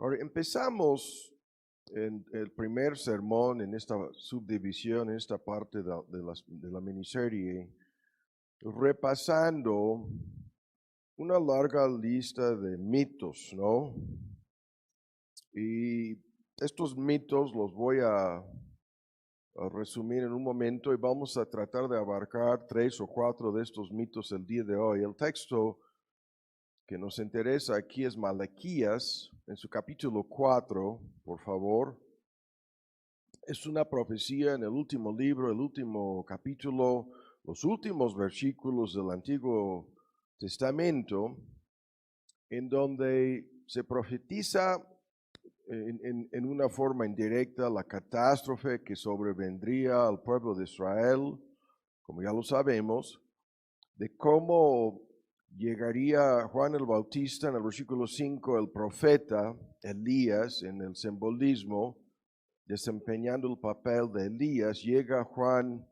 Ahora empezamos en el primer sermón en esta subdivisión, en esta parte de la miniserie, repasando una larga lista de mitos, ¿no? Y estos mitos los voy a resumir en un momento y vamos a tratar de abarcar 3 o 4 de estos mitos el día de hoy. El texto que nos interesa aquí es Malaquías, en su capítulo 4, por favor. Es una profecía en el último libro, el último capítulo, los últimos versículos del Antiguo Testamento, en donde se profetiza en una forma indirecta la catástrofe que sobrevendría al pueblo de Israel, como ya lo sabemos, de cómo llegaría Juan el Bautista en el versículo 5, el profeta Elías, en el simbolismo, desempeñando el papel de Elías, llega Juan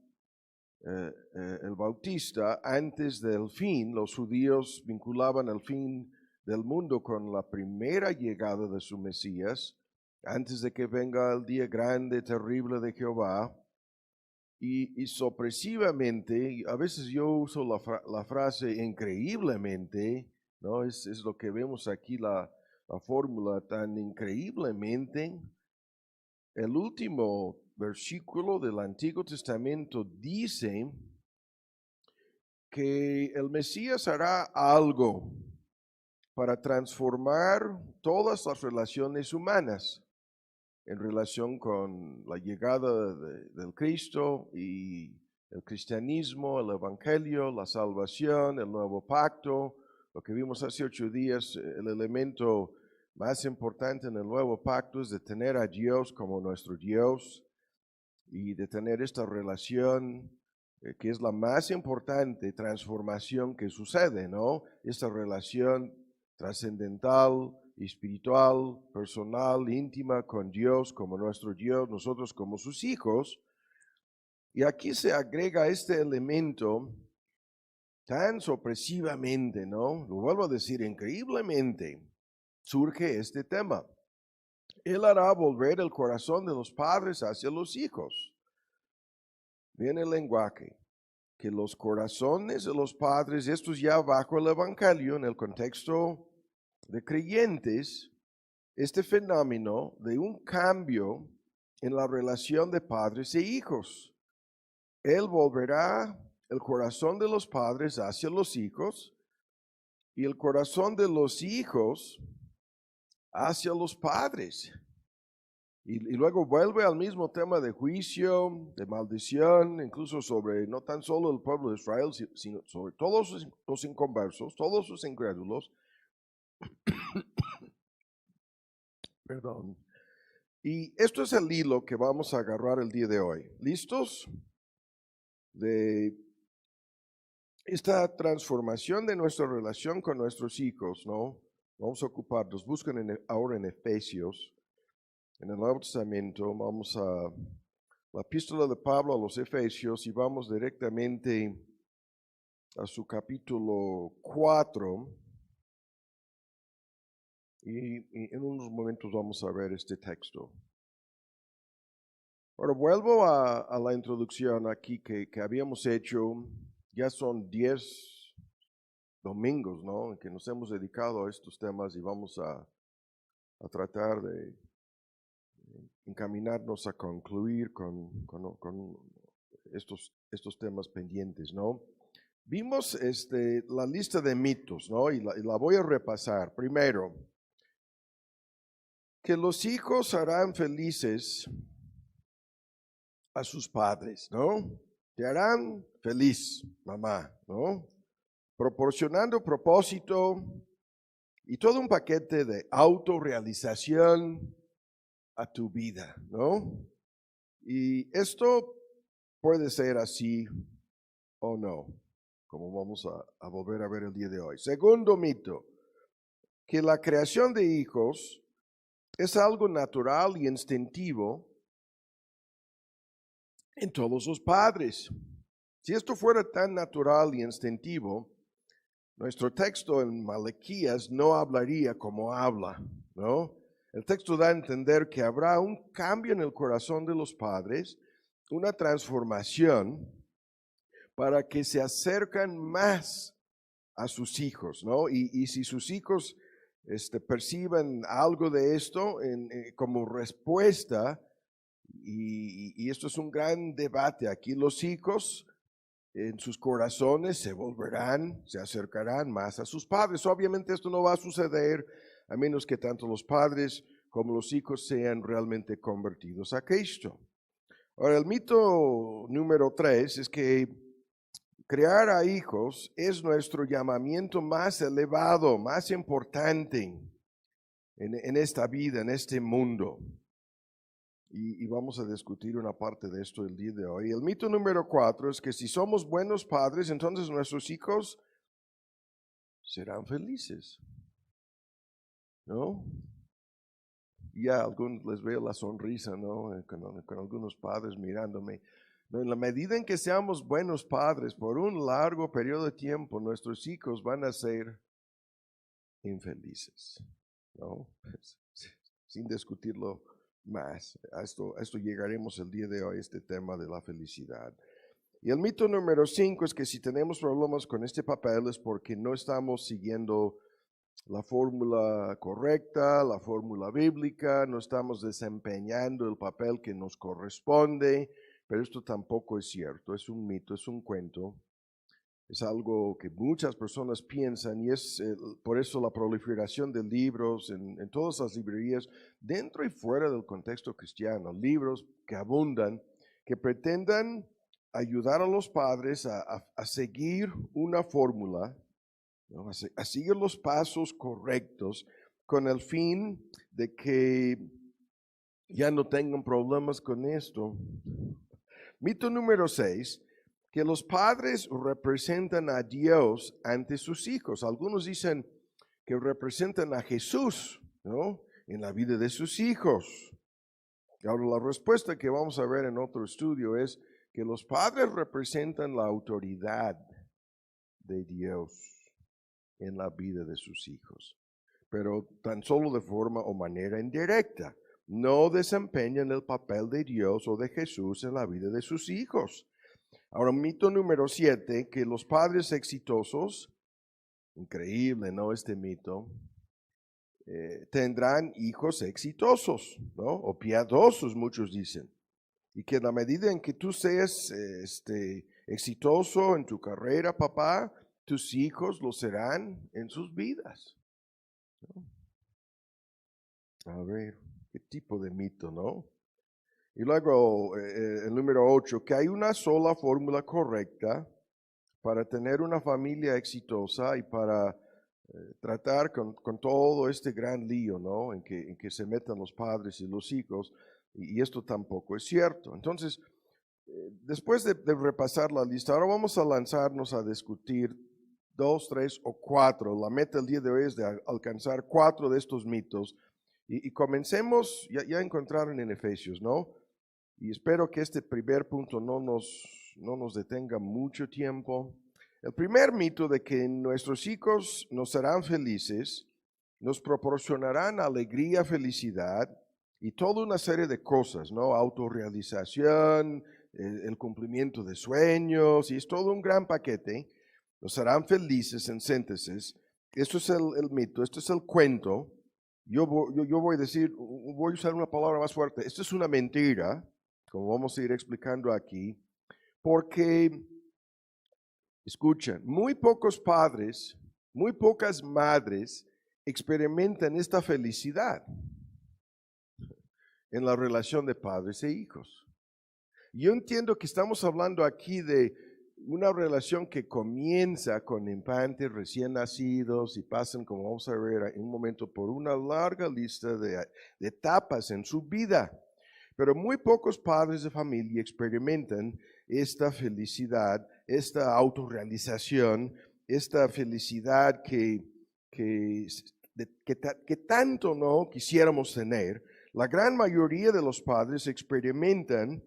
el Bautista antes del fin. Los judíos vinculaban el fin del mundo con la primera llegada de su Mesías, antes de que venga el día grande, terrible de Jehová. Y sorpresivamente, a veces yo uso la frase increíblemente, ¿no? Es lo que vemos aquí, la fórmula tan increíblemente. El último versículo del Antiguo Testamento dice que el Mesías hará algo para transformar todas las relaciones humanas en relación con la llegada del Cristo y el cristianismo, el evangelio, la salvación, el nuevo pacto. Lo que vimos hace 8 días, el elemento más importante en el nuevo pacto es de tener a Dios como nuestro Dios y de tener esta relación que es la más importante transformación que sucede, ¿no? Esta relación trascendental, espiritual, personal, íntima con Dios como nuestro Dios, nosotros como sus hijos. Y aquí se agrega este elemento tan sorpresivamente, ¿no? Lo vuelvo a decir, increíblemente, surge este tema. Él hará volver el corazón de los padres hacia los hijos. Viene el lenguaje, que los corazones de los padres, estos ya bajo el evangelio, en el contexto de creyentes, este fenómeno de un cambio en la relación de padres e hijos. Él volverá el corazón de los padres hacia los hijos y el corazón de los hijos hacia los padres. Y luego vuelve al mismo tema de juicio, de maldición, incluso sobre no tan solo el pueblo de Israel, sino sobre todos los inconversos, todos los incrédulos. Perdón. Y esto es el hilo que vamos a agarrar el día de hoy. ¿Listos? De esta transformación de nuestra relación con nuestros hijos, ¿no? Vamos a ocuparnos. Busquen ahora en Efesios, en el Nuevo Testamento. Vamos a la epístola de Pablo a los Efesios y vamos directamente a su capítulo 4. Y en unos momentos vamos a ver este texto. Ahora vuelvo a la introducción aquí que habíamos hecho. Ya son 10 domingos, ¿no? En que nos hemos dedicado a estos temas y vamos a tratar de encaminarnos a concluir con estos temas pendientes, ¿no? Vimos la lista de mitos, ¿no? Y la voy a repasar. Primero, que los hijos harán felices a sus padres, ¿no? Te harán feliz, mamá, ¿no? Proporcionando propósito y todo un paquete de autorrealización a tu vida, ¿no? Y esto puede ser así o no, como vamos a volver a ver el día de hoy. Segundo mito, que la creación de hijos es algo natural y instintivo en todos los padres. Si esto fuera tan natural y instintivo, nuestro texto en Malaquías no hablaría como habla, ¿no? El texto da a entender que habrá un cambio en el corazón de los padres, una transformación para que se acercan más a sus hijos, ¿no? Y si sus hijos perciben algo de esto como respuesta, y esto es un gran debate aquí, los hijos en sus corazones se acercarán más a sus padres. Obviamente esto no va a suceder a menos que tanto los padres como los hijos sean realmente convertidos a Cristo. Ahora, el mito número 3 es que crear a hijos es nuestro llamamiento más elevado, más importante en esta vida, en este mundo. Y vamos a discutir una parte de esto el día de hoy. El mito número 4 es que si somos buenos padres, entonces nuestros hijos serán felices, ¿no? Y a algunos les veo la sonrisa, ¿no? Con algunos padres mirándome. No, en la medida en que seamos buenos padres por un largo periodo de tiempo, nuestros hijos van a ser infelices, ¿no? Sin discutirlo más. A esto llegaremos el día de hoy, este tema de la felicidad. Y el mito número 5 es que si tenemos problemas con este papel es porque no estamos siguiendo la fórmula correcta, la fórmula bíblica, no estamos desempeñando el papel que nos corresponde, pero esto tampoco es cierto, es un mito, es un cuento, es algo que muchas personas piensan y es por eso la proliferación de libros en todas las librerías, dentro y fuera del contexto cristiano, libros que abundan, que pretendan ayudar a los padres a seguir una fórmula, ¿no? A seguir los pasos correctos con el fin de que ya no tengan problemas con esto. Mito número 6, que los padres representan a Dios ante sus hijos. Algunos dicen que representan a Jesús, ¿no? En la vida de sus hijos. Ahora, la respuesta que vamos a ver en otro estudio es que los padres representan la autoridad de Dios en la vida de sus hijos, pero tan solo de forma o manera indirecta. No desempeñan el papel de Dios o de Jesús en la vida de sus hijos. Ahora, mito número 7, que los padres exitosos, increíble, ¿no? Este mito, tendrán hijos exitosos, ¿no? O piadosos, muchos dicen. Y que en la medida en que tú seas exitoso en tu carrera, papá, tus hijos lo serán en sus vidas, ¿no? A ver, qué tipo de mito, ¿no? Y luego el número 8, que hay una sola fórmula correcta para tener una familia exitosa y para tratar con todo este gran lío, ¿no? En que se metan los padres y los hijos, y esto tampoco es cierto. Entonces, después de repasar la lista, ahora vamos a lanzarnos a discutir 2, 3 o 4. La meta del día de hoy es de alcanzar 4 de estos mitos. Y comencemos, ya encontraron en Efesios, ¿no? Y espero que este primer punto no nos detenga mucho tiempo. El primer mito de que nuestros hijos nos serán felices, nos proporcionarán alegría, felicidad y toda una serie de cosas, ¿no? Autorrealización, el cumplimiento de sueños, y es todo un gran paquete. Nos harán felices en síntesis. Esto es el mito, esto es el cuento. Yo voy a decir, voy a usar una palabra más fuerte. Esto es una mentira, como vamos a ir explicando aquí, porque, escuchen, muy pocos padres, muy pocas madres experimentan esta felicidad en la relación de padres e hijos. Yo entiendo que estamos hablando aquí de una relación que comienza con infantes recién nacidos y pasan, como vamos a ver en un momento, por una larga lista de etapas en su vida. Pero muy pocos padres de familia experimentan esta felicidad, esta autorrealización, esta felicidad que tanto no quisiéramos tener. La gran mayoría de los padres experimentan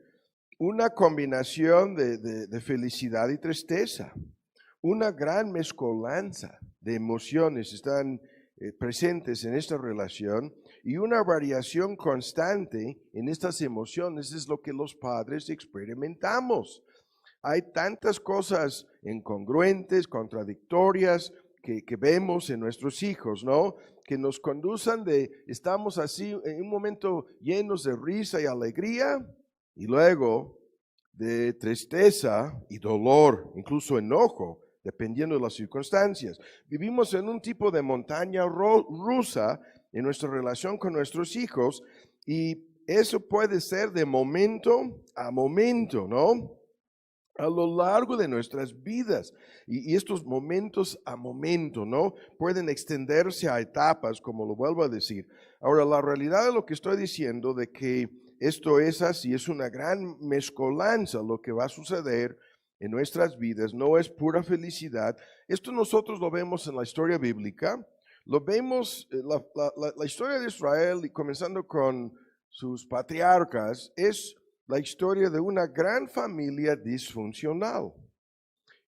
una combinación de felicidad y tristeza, una gran mezcolanza de emociones. Están presentes en esta relación, y una variación constante en estas emociones es lo que los padres experimentamos. Hay tantas cosas incongruentes, contradictorias que vemos en nuestros hijos, ¿no? Que nos conducen estamos así en un momento llenos de risa y alegría, y luego de tristeza y dolor, incluso enojo, dependiendo de las circunstancias. Vivimos en un tipo de montaña rusa en nuestra relación con nuestros hijos, y eso puede ser de momento a momento, ¿no? A lo largo de nuestras vidas. Y estos momentos a momento, ¿no? Pueden extenderse a etapas, como lo vuelvo a decir. Ahora, la realidad de lo que estoy diciendo, de que esto es así, es una gran mezcolanza lo que va a suceder en nuestras vidas, no es pura felicidad. Esto nosotros lo vemos en la historia bíblica, lo vemos, la historia de Israel, y comenzando con sus patriarcas, es la historia de una gran familia disfuncional.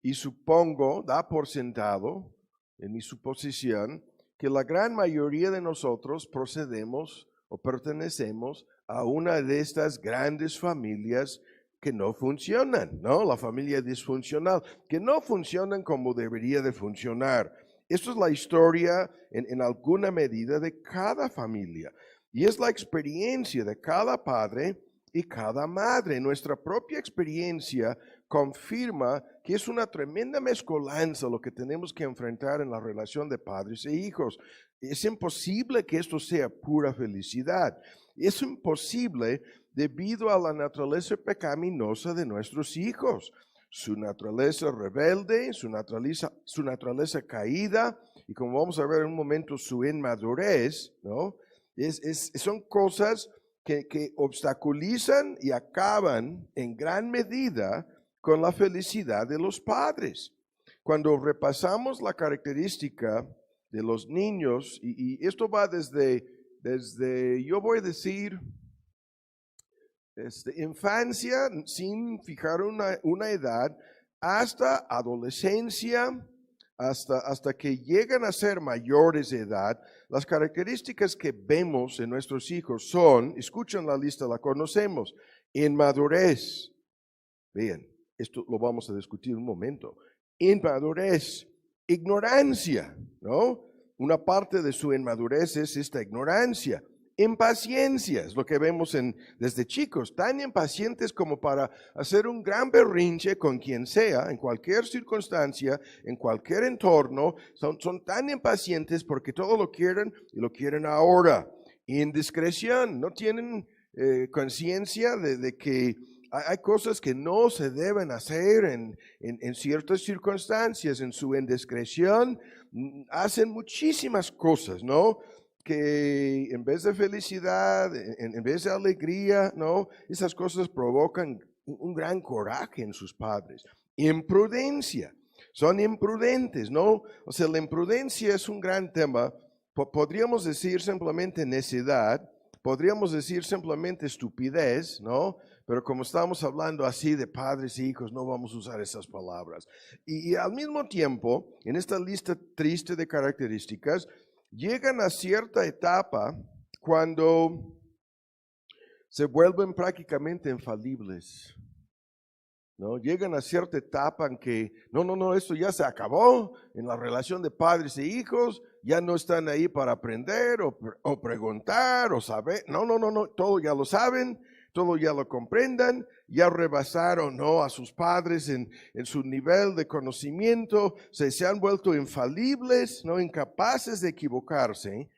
Y supongo, da por sentado, en mi suposición, que la gran mayoría de nosotros procedemos o pertenecemos a una de estas grandes familias que no funcionan, ¿no? La familia disfuncional, que no funcionan como debería de funcionar. Esto es la historia en alguna medida de cada familia, y es la experiencia de cada padre y cada madre. Nuestra propia experiencia confirma que es una tremenda mezcolanza lo que tenemos que enfrentar en la relación de padres e hijos. Es imposible que esto sea pura felicidad. Es imposible debido a la naturaleza pecaminosa de nuestros hijos, su naturaleza rebelde, su naturaleza caída, y como vamos a ver en un momento, su inmadurez, ¿no? Son cosas que obstaculizan y acaban en gran medida con la felicidad de los padres. Cuando repasamos la característica de los niños, y esto va desde, yo voy a decir, infancia, sin fijar una edad, hasta adolescencia, hasta que llegan a ser mayores de edad. Las características que vemos en nuestros hijos son, escuchen la lista, la conocemos: inmadurez. Bien, esto lo vamos a discutir un momento. Inmadurez, ignorancia, ¿no? Una parte de su inmadurez es esta ignorancia. Impaciencia, es lo que vemos desde chicos, tan impacientes como para hacer un gran berrinche con quien sea, en cualquier circunstancia, en cualquier entorno. Son tan impacientes porque todo lo quieren y lo quieren ahora. Indiscreción, no tienen conciencia de que hay cosas que no se deben hacer en ciertas circunstancias. En su indiscreción hacen muchísimas cosas, ¿no? Que en vez de felicidad, en vez de alegría, ¿no? Esas cosas provocan un gran coraje en sus padres. Imprudencia, son imprudentes, ¿no? O sea, la imprudencia es un gran tema. Podríamos decir simplemente necedad, podríamos decir simplemente estupidez, ¿no? Pero como estamos hablando así de padres e hijos, no vamos a usar esas palabras. Y al mismo tiempo, en esta lista triste de características, llegan a cierta etapa cuando se vuelven prácticamente infalibles, ¿no? Llegan a cierta etapa en que, no, esto ya se acabó en la relación de padres e hijos, ya no están ahí para aprender o preguntar o saber, no, todo ya lo saben, todo ya lo comprendan, ya rebasaron, ¿no?, a sus padres en su nivel de conocimiento, se han vuelto infalibles, ¿no?, incapaces de equivocarse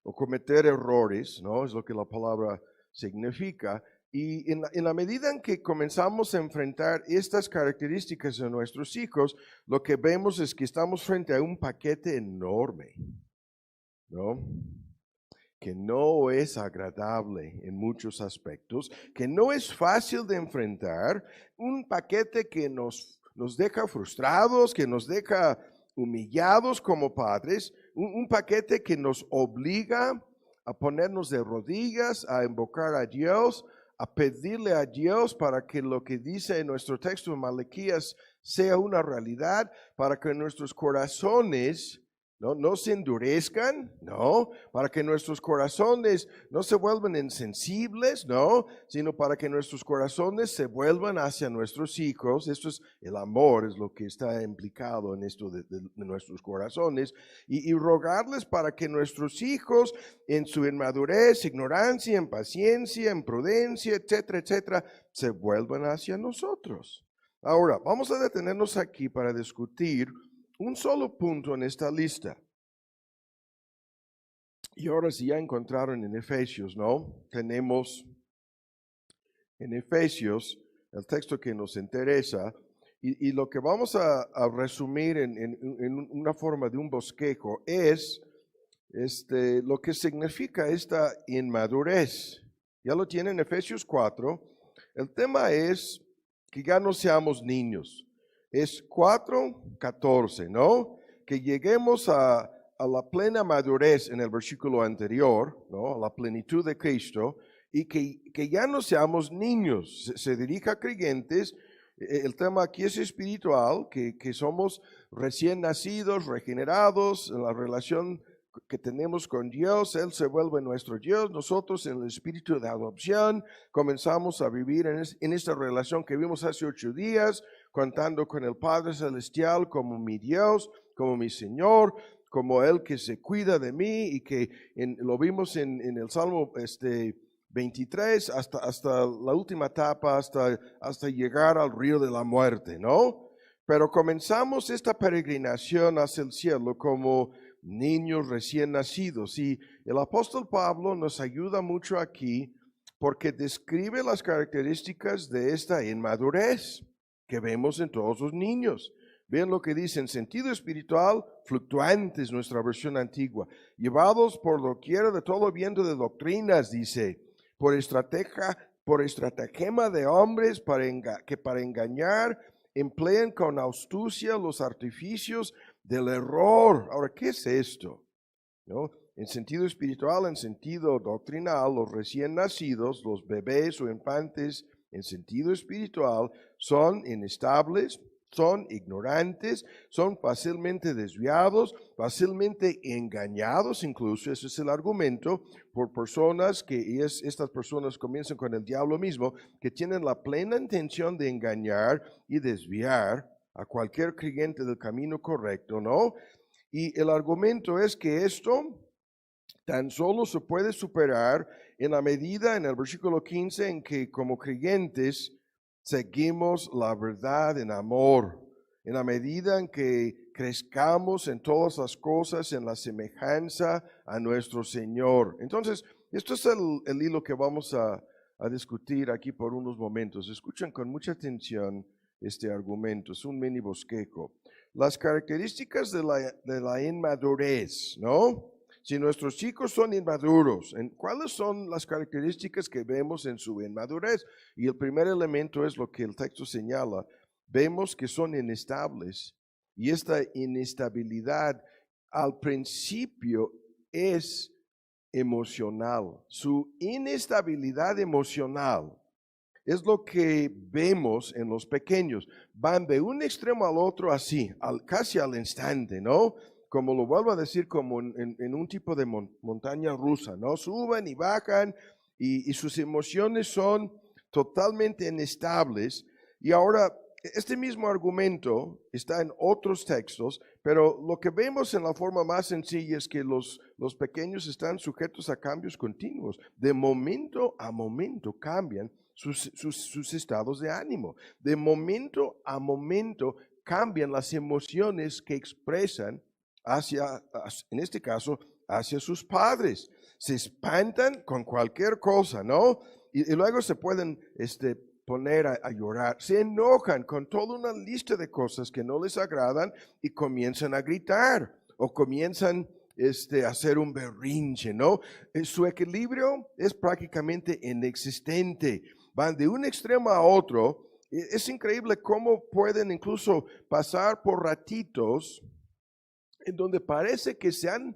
o cometer errores, ¿no? Es lo que la palabra significa. Y en la medida en que comenzamos a enfrentar estas características de nuestros hijos, lo que vemos es que estamos frente a un paquete enorme, ¿no?, que no es agradable en muchos aspectos, que no es fácil de enfrentar, un paquete que nos deja frustrados, que nos deja humillados como padres, un paquete que nos obliga a ponernos de rodillas, a invocar a Dios, a pedirle a Dios para que lo que dice en nuestro texto en Malaquías sea una realidad, para que nuestros corazones No se endurezcan, no, para que nuestros corazones no se vuelvan insensibles, no, sino para que nuestros corazones se vuelvan hacia nuestros hijos. Esto es el amor, es lo que está implicado en esto de nuestros corazones, y rogarles para que nuestros hijos en su inmadurez, ignorancia, impaciencia, imprudencia, etcétera, etcétera, se vuelvan hacia nosotros. Ahora, vamos a detenernos aquí para discutir un solo punto en esta lista. Y ahora si ya encontraron en Efesios, ¿no? Tenemos en Efesios el texto que nos interesa y lo que vamos a resumir en una forma de un bosquejo es lo que significa esta inmadurez. Ya lo tienen en Efesios 4. El tema es que ya no seamos niños. Es 4:14, ¿no? Que lleguemos a la plena madurez en el versículo anterior, ¿no? A la plenitud de Cristo, y que ya no seamos niños. Se dirige a creyentes. El tema aquí es espiritual, que somos recién nacidos, regenerados, en la relación que tenemos con Dios. Él se vuelve nuestro Dios, nosotros en el espíritu de adopción comenzamos a vivir en esta relación que vimos hace 8 días, contando con el Padre Celestial como mi Dios, como mi Señor, como Él que se cuida de mí, y que lo vimos en el Salmo 23 hasta la última etapa, hasta llegar al río de la muerte, ¿no? Pero comenzamos esta peregrinación hacia el cielo como niños recién nacidos, y el apóstol Pablo nos ayuda mucho aquí porque describe las características de esta inmadurez que vemos en todos los niños. Vean lo que dice: en sentido espiritual, fluctuantes, nuestra versión antigua, llevados por doquiera de todo viento de doctrinas, dice, por estratagema de hombres que para engañar emplean con astucia los artificios del error. Ahora, ¿qué es esto? ¿No? En sentido espiritual, en sentido doctrinal, los recién nacidos, los bebés o infantes, en sentido espiritual, son inestables, son ignorantes, son fácilmente desviados, fácilmente engañados, incluso, ese es el argumento, por personas estas personas comienzan con el diablo mismo, que tienen la plena intención de engañar y desviar a cualquier creyente del camino correcto, ¿no? Y el argumento es que esto tan solo se puede superar en la medida, en el versículo 15, en que como creyentes seguimos la verdad en amor, en la medida en que crezcamos en todas las cosas en la semejanza a nuestro Señor. Entonces, esto es el hilo que vamos a discutir aquí por unos momentos. Escuchen con mucha atención este argumento, es un mini bosquejo. Las características de la inmadurez, ¿no? Si nuestros chicos son inmaduros, ¿cuáles son las características que vemos en su inmadurez? Y el primer elemento es lo que el texto señala. Vemos que son inestables, y esta inestabilidad al principio es emocional. Su inestabilidad emocional es lo que vemos en los pequeños. Van de un extremo al otro así, casi al instante, ¿no? Como lo vuelvo a decir, como en un tipo de montaña rusa, ¿no? Suben y bajan, y sus emociones son totalmente inestables. Y ahora, este mismo argumento está en otros textos, pero lo que vemos en la forma más sencilla es que los pequeños están sujetos a cambios continuos. De momento a momento cambian sus estados de ánimo. De momento a momento cambian las emociones que expresan en este caso, hacia sus padres. Se espantan con cualquier cosa, ¿no? Y luego se pueden poner a llorar. Se enojan con toda una lista de cosas que no les agradan y comienzan a gritar o comienzan a hacer un berrinche, ¿no? Su equilibrio es prácticamente inexistente. Van de un extremo a otro. Es increíble cómo pueden incluso pasar por ratitos en donde parece que se han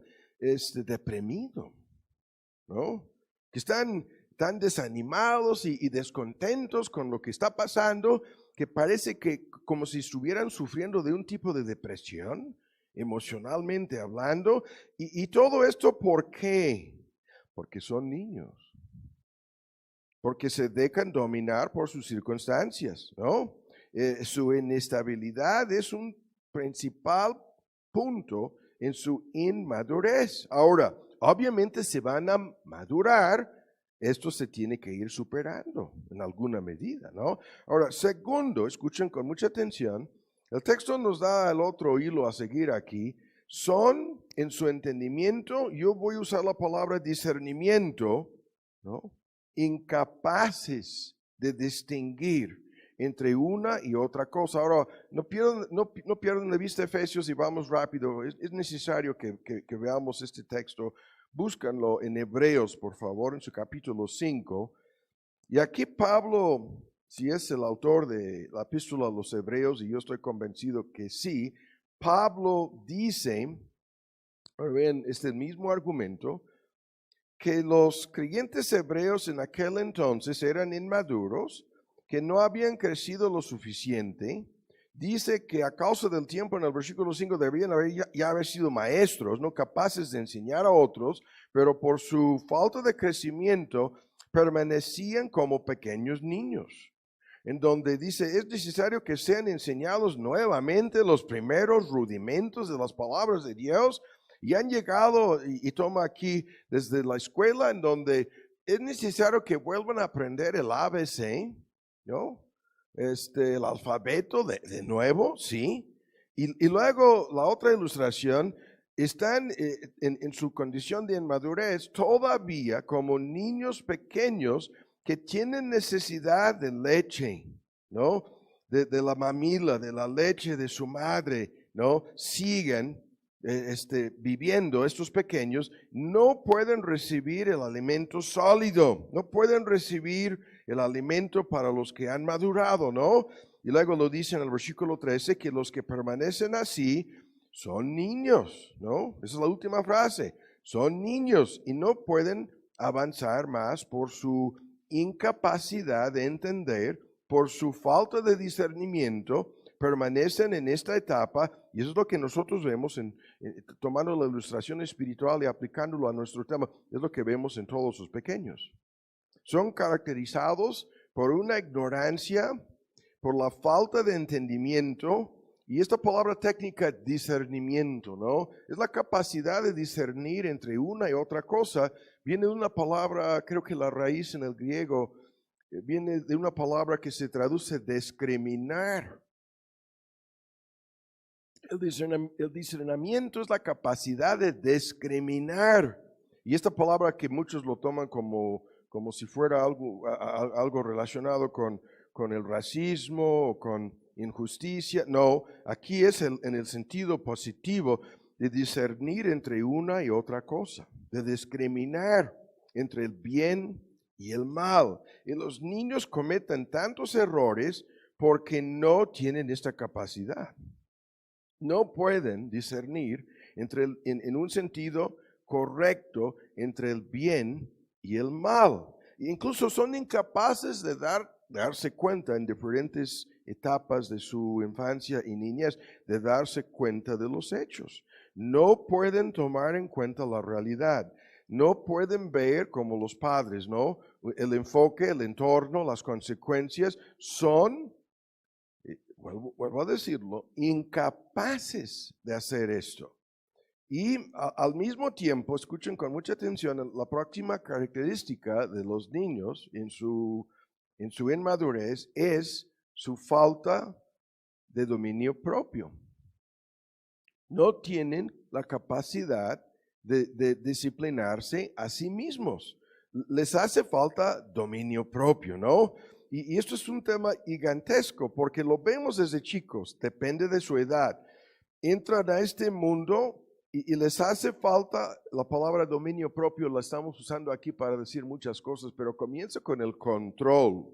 deprimido, ¿no? Que están tan desanimados y descontentos con lo que está pasando, que parece que como si estuvieran sufriendo de un tipo de depresión, emocionalmente hablando. Y todo esto, ¿por qué? Porque son niños. Porque se dejan dominar por sus circunstancias, ¿no? Su inestabilidad es un principal punto en su inmadurez. Ahora, obviamente se van a madurar, esto se tiene que ir superando en alguna medida, ¿no? Ahora, segundo, escuchen con mucha atención, el texto nos da el otro hilo a seguir aquí, son en su entendimiento, yo voy a usar la palabra discernimiento, ¿no? Incapaces de distinguir entre una y otra cosa. Ahora, no pierdan de vista Efesios y vamos rápido. Es necesario que veamos este texto. Búscanlo en Hebreos, por favor, en su capítulo 5. Y aquí Pablo, si es el autor de la epístola a los Hebreos, y yo estoy convencido que sí, Pablo dice, ven, este mismo argumento, que los creyentes hebreos en aquel entonces eran inmaduros, que no habían crecido lo suficiente. Dice que a causa del tiempo, en el versículo 5, deberían ya haber sido maestros, no capaces de enseñar a otros, pero por su falta de crecimiento permanecían como pequeños niños. En donde dice, es necesario que sean enseñados nuevamente los primeros rudimentos de las palabras de Dios. Y han llegado, y toma aquí desde la escuela, en donde es necesario que vuelvan a aprender el ABC, ¿no? El alfabeto de nuevo, ¿sí? Y luego la otra ilustración, están en su condición de inmadurez todavía como niños pequeños que tienen necesidad de leche, ¿no? De la mamila, de la leche de su madre, ¿no? Siguen viviendo, estos pequeños, no pueden recibir el alimento sólido, no pueden recibir el alimento para los que han madurado, ¿no? Y luego lo dice en el versículo 13, que los que permanecen así son niños, ¿no? Esa es la última frase, son niños y no pueden avanzar más por su incapacidad de entender, por su falta de discernimiento, permanecen en esta etapa, y eso es lo que nosotros vemos tomando la ilustración espiritual y aplicándolo a nuestro tema, es lo que vemos en todos los pequeños. Son caracterizados por una ignorancia, por la falta de entendimiento, y esta palabra técnica, discernimiento, ¿no? Es la capacidad de discernir entre una y otra cosa. Viene de una palabra, creo que la raíz en el griego, viene de una palabra que se traduce discriminar. El discernimiento es la capacidad de discriminar. Y esta palabra que muchos lo toman como si fuera algo relacionado con el racismo o con injusticia. No, aquí es en el sentido positivo de discernir entre una y otra cosa, de discriminar entre el bien y el mal. Y los niños cometen tantos errores porque no tienen esta capacidad. No pueden discernir en un sentido correcto entre el bien y el mal. Incluso son incapaces de darse cuenta en diferentes etapas de su infancia y niñez, de darse cuenta de los hechos. No pueden tomar en cuenta la realidad. No pueden ver como los padres, ¿no? El enfoque, el entorno, las consecuencias son, vuelvo a decirlo, incapaces de hacer esto. Y al mismo tiempo, escuchen con mucha atención, la próxima característica de los niños en su inmadurez es su falta de dominio propio. No tienen la capacidad de disciplinarse a sí mismos. Les hace falta dominio propio, ¿no? Y esto es un tema gigantesco porque lo vemos desde chicos, depende de su edad. Entran a este mundo y les hace falta, la palabra dominio propio la estamos usando aquí para decir muchas cosas, pero comienza con el control.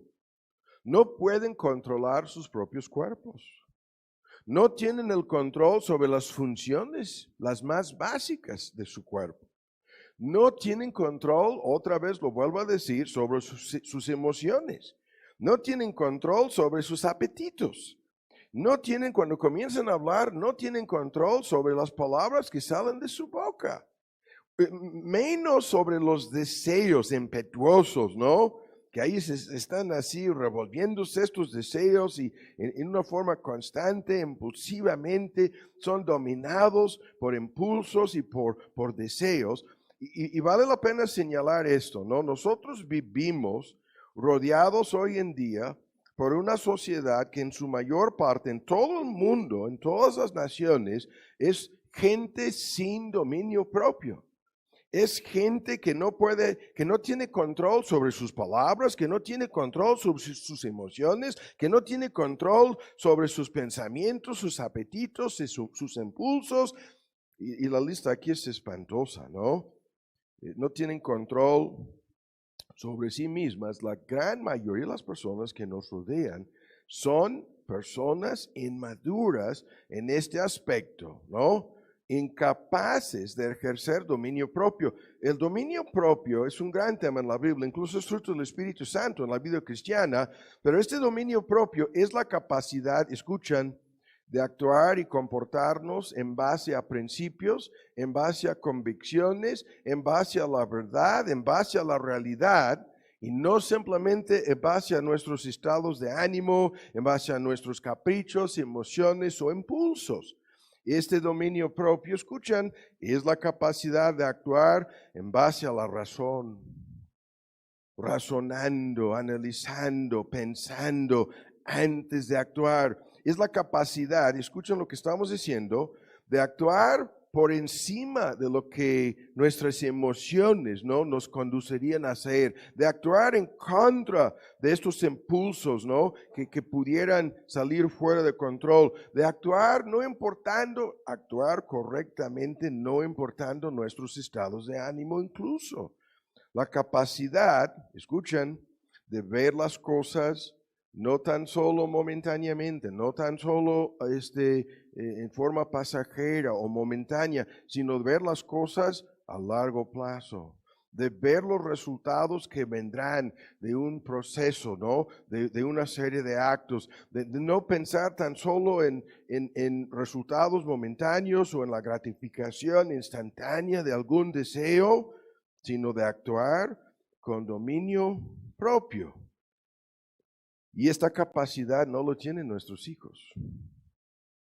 No pueden controlar sus propios cuerpos. No tienen el control sobre las funciones, las más básicas de su cuerpo. No tienen control, otra vez lo vuelvo a decir, sobre sus emociones. No tienen control sobre sus apetitos. cuando comienzan a hablar, no tienen control sobre las palabras que salen de su boca. Menos sobre los deseos impetuosos, ¿no? Que ahí están así revolviéndose estos deseos y en una forma constante, impulsivamente, son dominados por impulsos y por deseos. Y vale la pena señalar esto, ¿no? Nosotros vivimos rodeados hoy en día por una sociedad que en su mayor parte, en todo el mundo, en todas las naciones, es gente sin dominio propio. Es gente que no puede, que no tiene control sobre sus palabras, que no tiene control sobre sus emociones, que no tiene control sobre sus pensamientos, sus apetitos, sus impulsos. Y la lista aquí es espantosa, ¿no? No tienen control sobre sí mismas. La gran mayoría de las personas que nos rodean son personas inmaduras en este aspecto, ¿no? Incapaces de ejercer dominio propio. El dominio propio es un gran tema en la Biblia, incluso es fruto del Espíritu Santo en la vida cristiana, pero este dominio propio es la capacidad, escuchan, de actuar y comportarnos en base a principios, en base a convicciones, en base a la verdad, en base a la realidad, y no simplemente en base a nuestros estados de ánimo, en base a nuestros caprichos, emociones o impulsos. Este dominio propio, escuchan, es la capacidad de actuar en base a la razón, razonando, analizando, pensando antes de actuar. Es la capacidad, escuchen lo que estamos diciendo, de actuar por encima de lo que nuestras emociones, ¿no?, nos conducirían a hacer, de actuar en contra de estos impulsos, ¿no?, que pudieran salir fuera de control, de actuar no importando, actuar correctamente, no importando nuestros estados de ánimo incluso. La capacidad, escuchen, de ver las cosas no tan solo momentáneamente, no tan solo en forma pasajera o momentánea, sino de ver las cosas a largo plazo, de ver los resultados que vendrán de un proceso, ¿no? De una serie de actos, de no pensar tan solo en resultados momentáneos o en la gratificación instantánea de algún deseo, sino de actuar con dominio propio. Y esta capacidad no lo tienen nuestros hijos.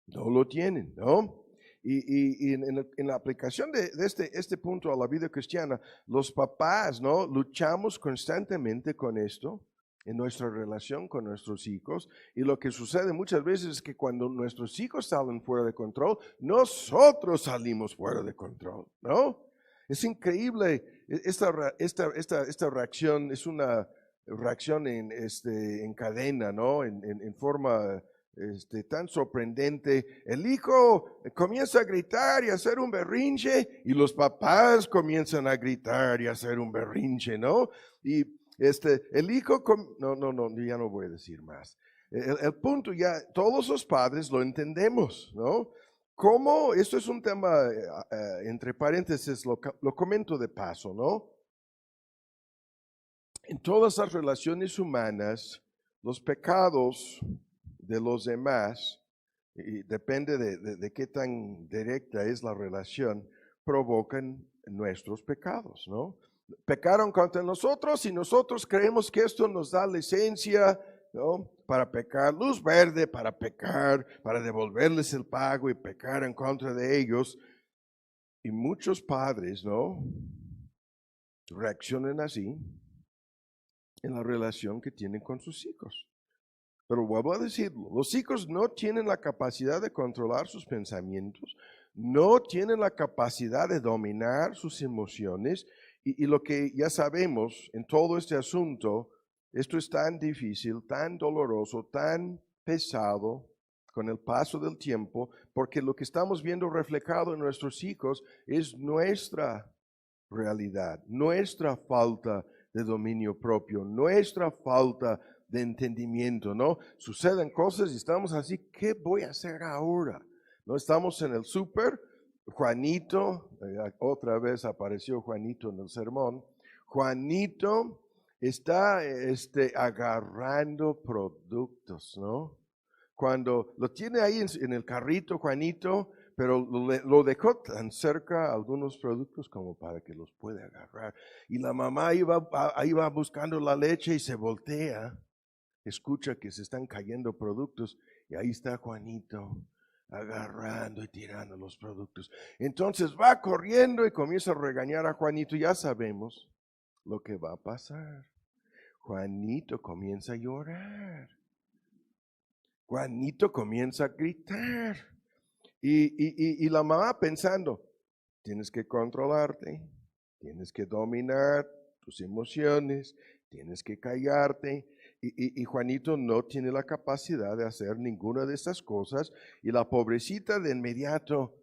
No lo tienen, ¿no? Y en la aplicación de este punto a la vida cristiana, los papás, ¿no?, luchamos constantemente con esto en nuestra relación con nuestros hijos. Y lo que sucede muchas veces es que cuando nuestros hijos salen fuera de control, nosotros salimos fuera de control, ¿no? Es increíble, esta reacción es una reacción en cadena, ¿no? En forma tan sorprendente. El hijo comienza a gritar y a hacer un berrinche, y los papás comienzan a gritar y a hacer un berrinche, ¿no? Y el hijo, no, ya no voy a decir más. El punto ya, todos los padres lo entendemos, ¿no? ¿Cómo? Esto es un tema, entre paréntesis, lo comento de paso, ¿no? En todas las relaciones humanas, los pecados de los demás, y depende de qué tan directa es la relación, provocan nuestros pecados, ¿no? Pecaron contra nosotros y nosotros creemos que esto nos da licencia, ¿no?, para pecar, luz verde para pecar, para devolverles el pago y pecar en contra de ellos. Y muchos padres, ¿no?, reaccionan así en la relación que tienen con sus hijos. Pero vuelvo a decirlo, los hijos no tienen la capacidad de controlar sus pensamientos, no tienen la capacidad de dominar sus emociones, y lo que ya sabemos en todo este asunto, esto es tan difícil, tan doloroso, tan pesado con el paso del tiempo, porque lo que estamos viendo reflejado en nuestros hijos es nuestra realidad, nuestra falta de dominio propio, nuestra falta de entendimiento, ¿no? Suceden cosas y estamos así, ¿qué voy a hacer ahora? No estamos en el súper, Juanito, otra vez apareció Juanito en el sermón, Juanito está agarrando productos, ¿no? Cuando lo tiene ahí en el carrito, Juanito, pero lo dejó tan cerca a algunos productos como para que los pueda agarrar. Y la mamá iba buscando la leche y se voltea, escucha que se están cayendo productos y ahí está Juanito agarrando y tirando los productos. Entonces va corriendo y comienza a regañar a Juanito. Ya sabemos lo que va a pasar. Juanito comienza a llorar. Juanito comienza a gritar. Y la mamá pensando, tienes que controlarte, tienes que dominar tus emociones, tienes que callarte. Y Juanito no tiene la capacidad de hacer ninguna de estas cosas. Y la pobrecita de inmediato,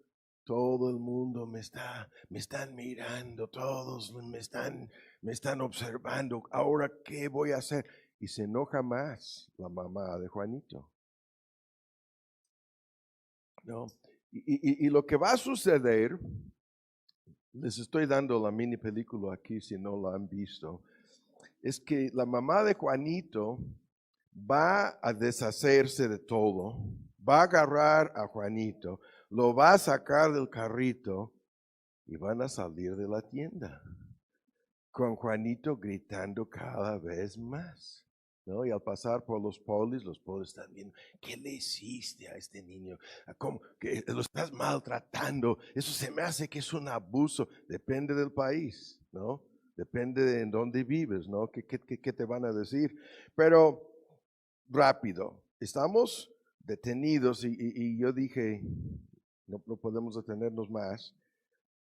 todo el mundo me están mirando, todos me están observando. Ahora, ¿qué voy a hacer? Y se enoja más la mamá de Juanito. ¿No? Y lo que va a suceder, les estoy dando la mini película aquí si no la han visto, es que la mamá de Juanito va a deshacerse de todo, va a agarrar a Juanito, lo va a sacar del carrito y van a salir de la tienda con Juanito gritando cada vez más. ¿No? Y al pasar por los polis están viendo, ¿qué le hiciste a este niño? ¿Cómo que lo estás maltratando? Eso se me hace que es un abuso. Depende del país, ¿no? Depende de en dónde vives, ¿no? ¿Qué te van a decir? Pero rápido, estamos detenidos y yo dije, no podemos detenernos más.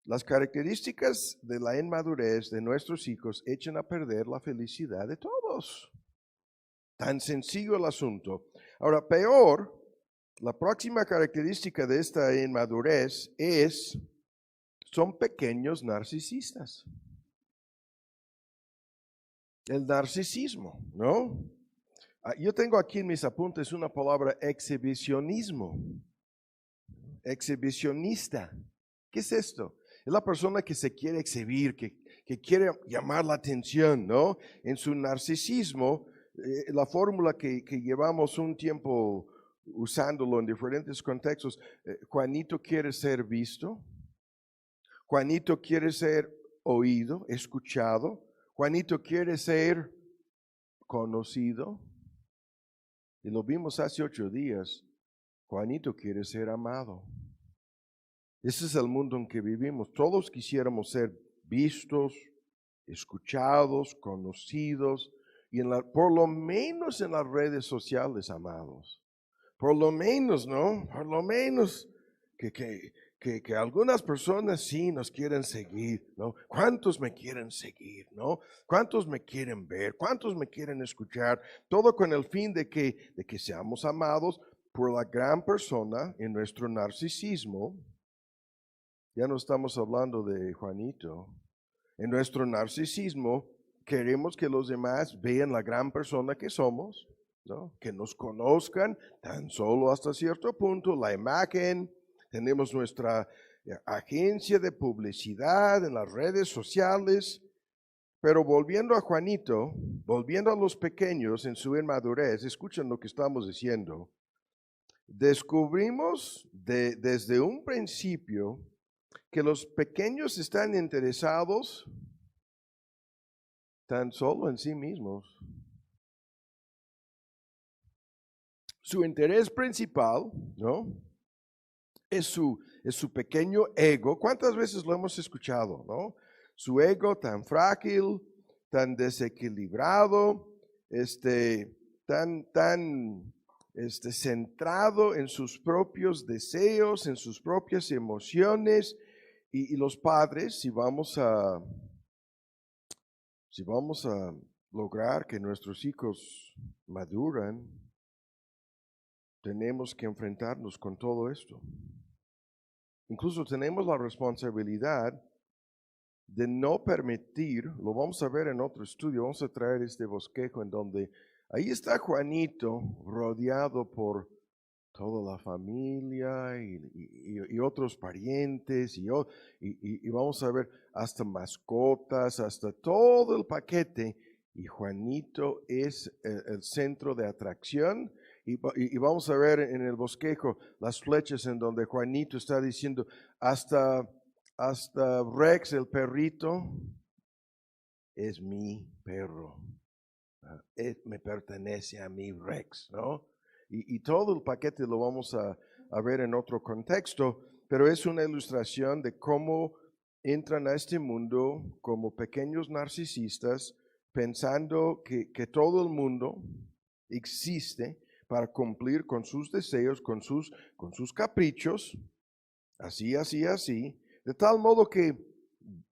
Las características de la inmadurez de nuestros hijos echan a perder la felicidad de todos. Tan sencillo el asunto. Ahora, peor, la próxima característica de esta inmadurez son pequeños narcisistas. El narcisismo, ¿no? Yo tengo aquí en mis apuntes una palabra exhibicionismo. Exhibicionista. ¿Qué es esto? Es la persona que se quiere exhibir, que quiere llamar la atención, ¿no? En su narcisismo, la fórmula que llevamos un tiempo usándolo en diferentes contextos, Juanito quiere ser visto, Juanito quiere ser oído, escuchado, Juanito quiere ser conocido, y lo vimos hace 8 días, Juanito quiere ser amado. Ese es el mundo en que vivimos. Todos quisiéramos ser vistos, escuchados, conocidos, y por lo menos en las redes sociales, amados. Por lo menos, ¿no? Por lo menos que algunas personas sí nos quieren seguir, ¿no? ¿Cuántos me quieren seguir, no? ¿Cuántos me quieren ver? ¿Cuántos me quieren escuchar? Todo con el fin de que seamos amados por la gran persona en nuestro narcisismo. Ya no estamos hablando de Juanito. En nuestro narcisismo queremos que los demás vean la gran persona que somos, ¿no? Que nos conozcan tan solo hasta cierto punto, la imagen. Tenemos nuestra agencia de publicidad en las redes sociales. Pero volviendo a Juanito, volviendo a los pequeños en su inmadurez, escuchen lo que estamos diciendo. Descubrimos desde un principio que los pequeños están interesados tan solo en sí mismos. Su interés principal, ¿no? Es su pequeño ego. ¿Cuántas veces lo hemos escuchado, no? Su ego tan frágil, tan desequilibrado, tan centrado en sus propios deseos, en sus propias emociones. Y los padres, si vamos a lograr que nuestros hijos maduran, tenemos que enfrentarnos con todo esto. Incluso tenemos la responsabilidad de no permitir, lo vamos a ver en otro estudio, vamos a traer este bosquejo en donde ahí está Juanito rodeado por toda la familia y otros parientes y vamos a ver hasta mascotas, hasta todo el paquete. Y Juanito es el centro de atracción Y vamos a ver en el bosquejo las flechas en donde Juanito está diciendo, hasta Rex, el perrito, es mi perro. Me pertenece a mí, Rex, ¿no? Y todo el paquete lo vamos a ver en otro contexto, pero es una ilustración de cómo entran a este mundo como pequeños narcisistas, pensando que todo el mundo existe para cumplir con sus deseos, con sus caprichos, así, de tal modo que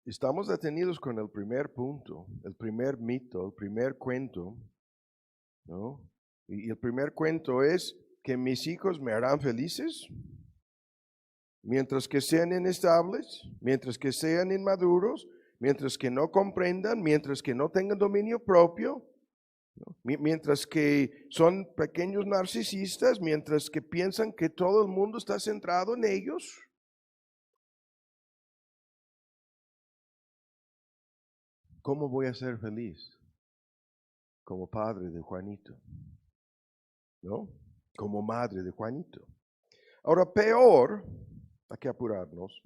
estamos detenidos con el primer punto, el primer mito, el primer cuento, ¿no? Y el primer cuento es que mis hijos me harán felices mientras que sean inestables, mientras que sean inmaduros, mientras que no comprendan, mientras que no tengan dominio propio, ¿no? Mientras que son pequeños narcisistas, mientras que piensan que todo el mundo está centrado en ellos. ¿Cómo voy a ser feliz como padre de Juanito? ¿No? Como madre de Juanito. Ahora, peor, hay que apurarnos.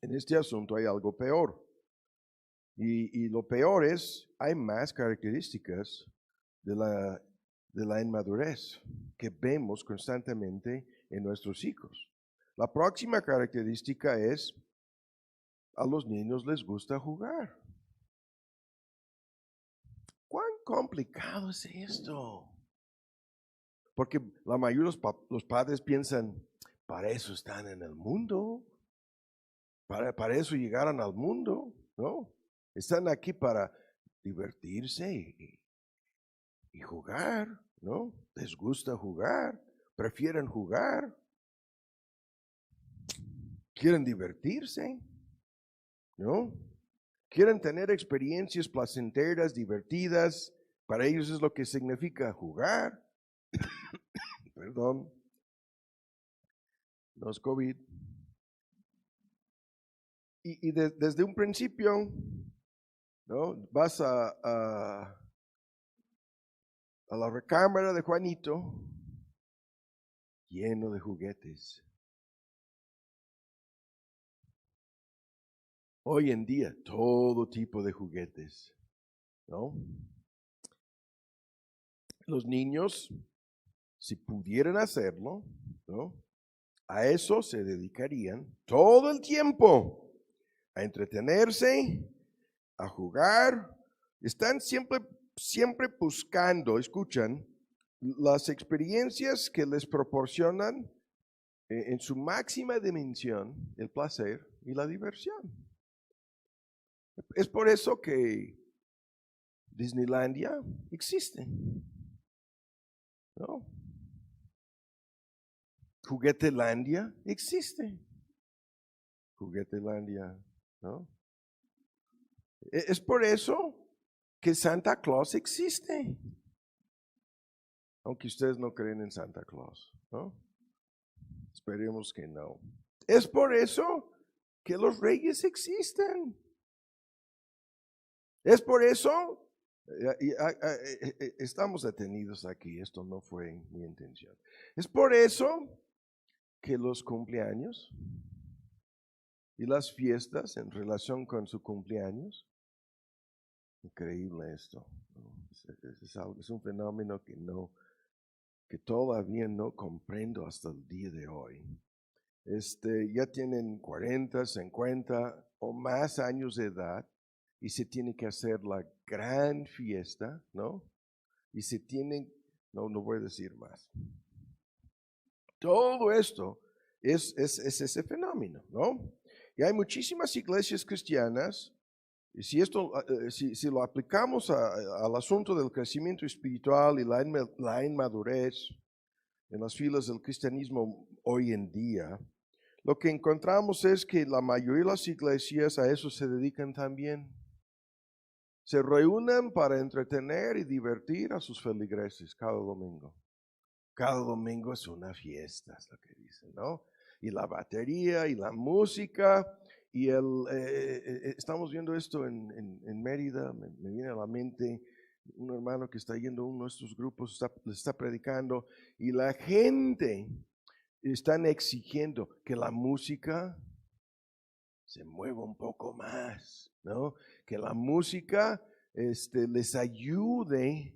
En este asunto hay algo peor. Y lo peor es, hay más características de la inmadurez que vemos constantemente en nuestros hijos. La próxima característica es, a los niños les gusta jugar. ¿Cuán complicado es esto? Porque la mayoría de los padres piensan, para eso están en el mundo, para eso llegaron al mundo, ¿no? Están aquí para divertirse y jugar, ¿no? Les gusta jugar, prefieren jugar, quieren divertirse, ¿no? Quieren tener experiencias placenteras, divertidas. Para ellos es lo que significa jugar. Perdón, no es COVID. Y desde un principio, ¿no? Vas a la recámara de Juanito, lleno de juguetes. Hoy en día, todo tipo de juguetes, ¿no? Los niños, si pudieran hacerlo, ¿no? A eso se dedicarían todo el tiempo, a entretenerse, a jugar. Están siempre buscando, escuchan, las experiencias que les proporcionan en su máxima dimensión el placer y la diversión. Es por eso que Disneylandia existe, ¿no? Juguetelandia existe. Juguetelandia, ¿no? Es por eso que Santa Claus existe. Aunque ustedes no creen en Santa Claus, ¿no? Esperemos que no. Es por eso que los reyes existen. Es por eso, estamos detenidos aquí, esto no fue mi intención. Es por eso que los cumpleaños y las fiestas en relación con su cumpleaños, increíble esto, ¿no? Es un fenómeno que todavía no comprendo hasta el día de hoy. Ya tienen 40, 50 o más años de edad y se tiene que hacer la gran fiesta, ¿no? Y se tienen, no voy a decir más. Todo esto es ese fenómeno, ¿no? Y hay muchísimas iglesias cristianas, y si lo aplicamos al asunto del crecimiento espiritual y la inmadurez en las filas del cristianismo hoy en día, lo que encontramos es que la mayoría de las iglesias a eso se dedican también. Se reúnen para entretener y divertir a sus feligreses cada domingo. Cada domingo es una fiesta, es lo que dicen, ¿no? Y la batería y la música. Y estamos viendo esto en Mérida, me viene a la mente un hermano que está yendo a uno de estos grupos, le está predicando, y la gente están exigiendo que la música se mueva un poco más, ¿no? Que la música les ayude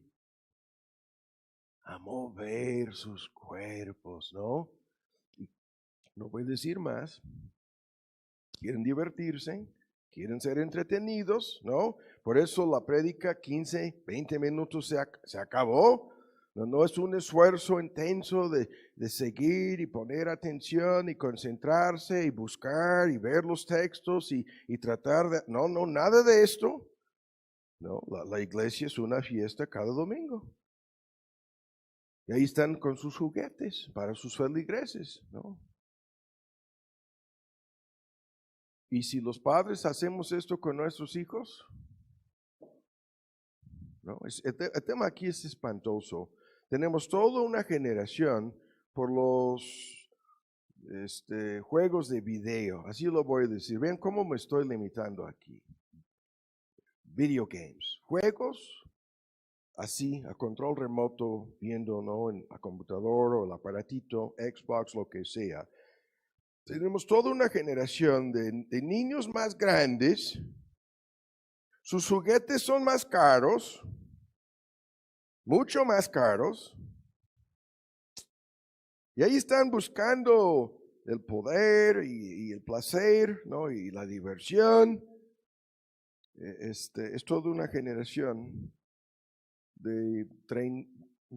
a mover sus cuerpos, ¿no? Y no voy a decir más. Quieren divertirse, quieren ser entretenidos, ¿no? Por eso la prédica 15, 20 minutos se acabó. No es un esfuerzo intenso de seguir y poner atención y concentrarse y buscar y ver los textos y tratar de... No, nada de esto. No, la iglesia es una fiesta cada domingo. Y ahí están con sus juguetes para sus feligreses, ¿no? Y si los padres hacemos esto con nuestros hijos, ¿no? El tema aquí es espantoso. Tenemos toda una generación por los juegos de video, así lo voy a decir. Vean cómo me estoy limitando aquí. Video games, juegos así, a control remoto, viendo, ¿no? En la computadora o el aparatito, Xbox, lo que sea. Tenemos toda una generación de niños más grandes, sus juguetes son más caros, mucho más caros, y ahí están buscando el poder y el placer, ¿no? Y la diversión. Es toda una generación de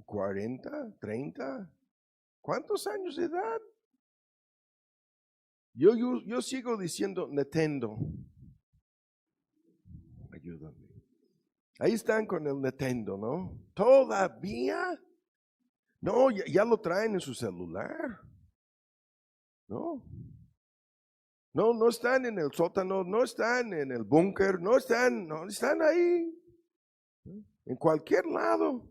40, 30, ¿cuántos años de edad? Yo sigo diciendo Nintendo. Ayúdame. Ahí están con el Nintendo, ¿no? Todavía. No, ya lo traen en su celular. No. No están en el sótano, no están en el búnker, no están ahí. En cualquier lado.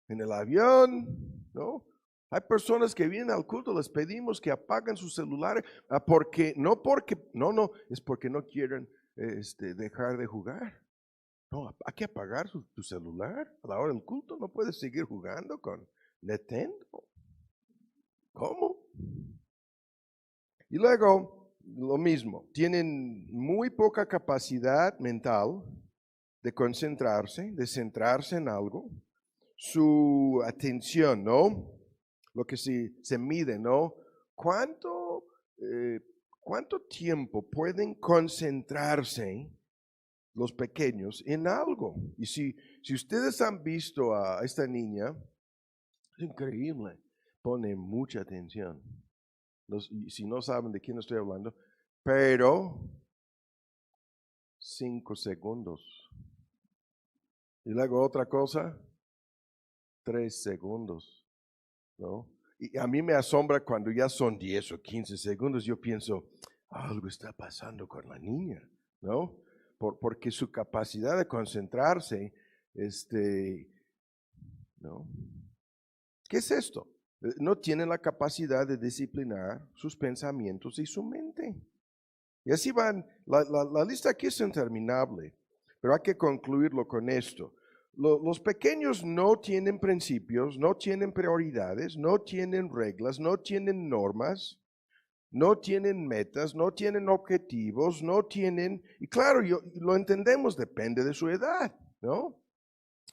En el avión, ¿no? Hay personas que vienen al culto, les pedimos que apaguen sus celulares, no, es porque no quieren dejar de jugar. No, hay que apagar tu celular a la hora del culto, no puedes seguir jugando con Nintendo. ¿Cómo? Y luego, lo mismo, tienen muy poca capacidad mental de concentrarse, de centrarse en algo. Su atención, ¿no? Lo que se mide, ¿no? ¿Cuánto, ¿Cuánto tiempo pueden concentrarse los pequeños en algo? Y si ustedes han visto a esta niña, es increíble, pone mucha atención. Si no saben de quién estoy hablando, pero 5 segundos. Y luego otra cosa, 3 segundos, ¿no? Y a mí me asombra cuando ya son 10 o 15 segundos, yo pienso, algo está pasando con la niña, ¿no? Porque su capacidad de concentrarse, ¿no? ¿Qué es esto? No tiene la capacidad de disciplinar sus pensamientos y su mente. Y así van, la lista aquí es interminable, pero hay que concluirlo con esto. Los pequeños no tienen principios, no tienen prioridades, no tienen reglas, no tienen normas, no tienen metas, no tienen objetivos, no tienen, y claro, lo entendemos, depende de su edad, ¿no?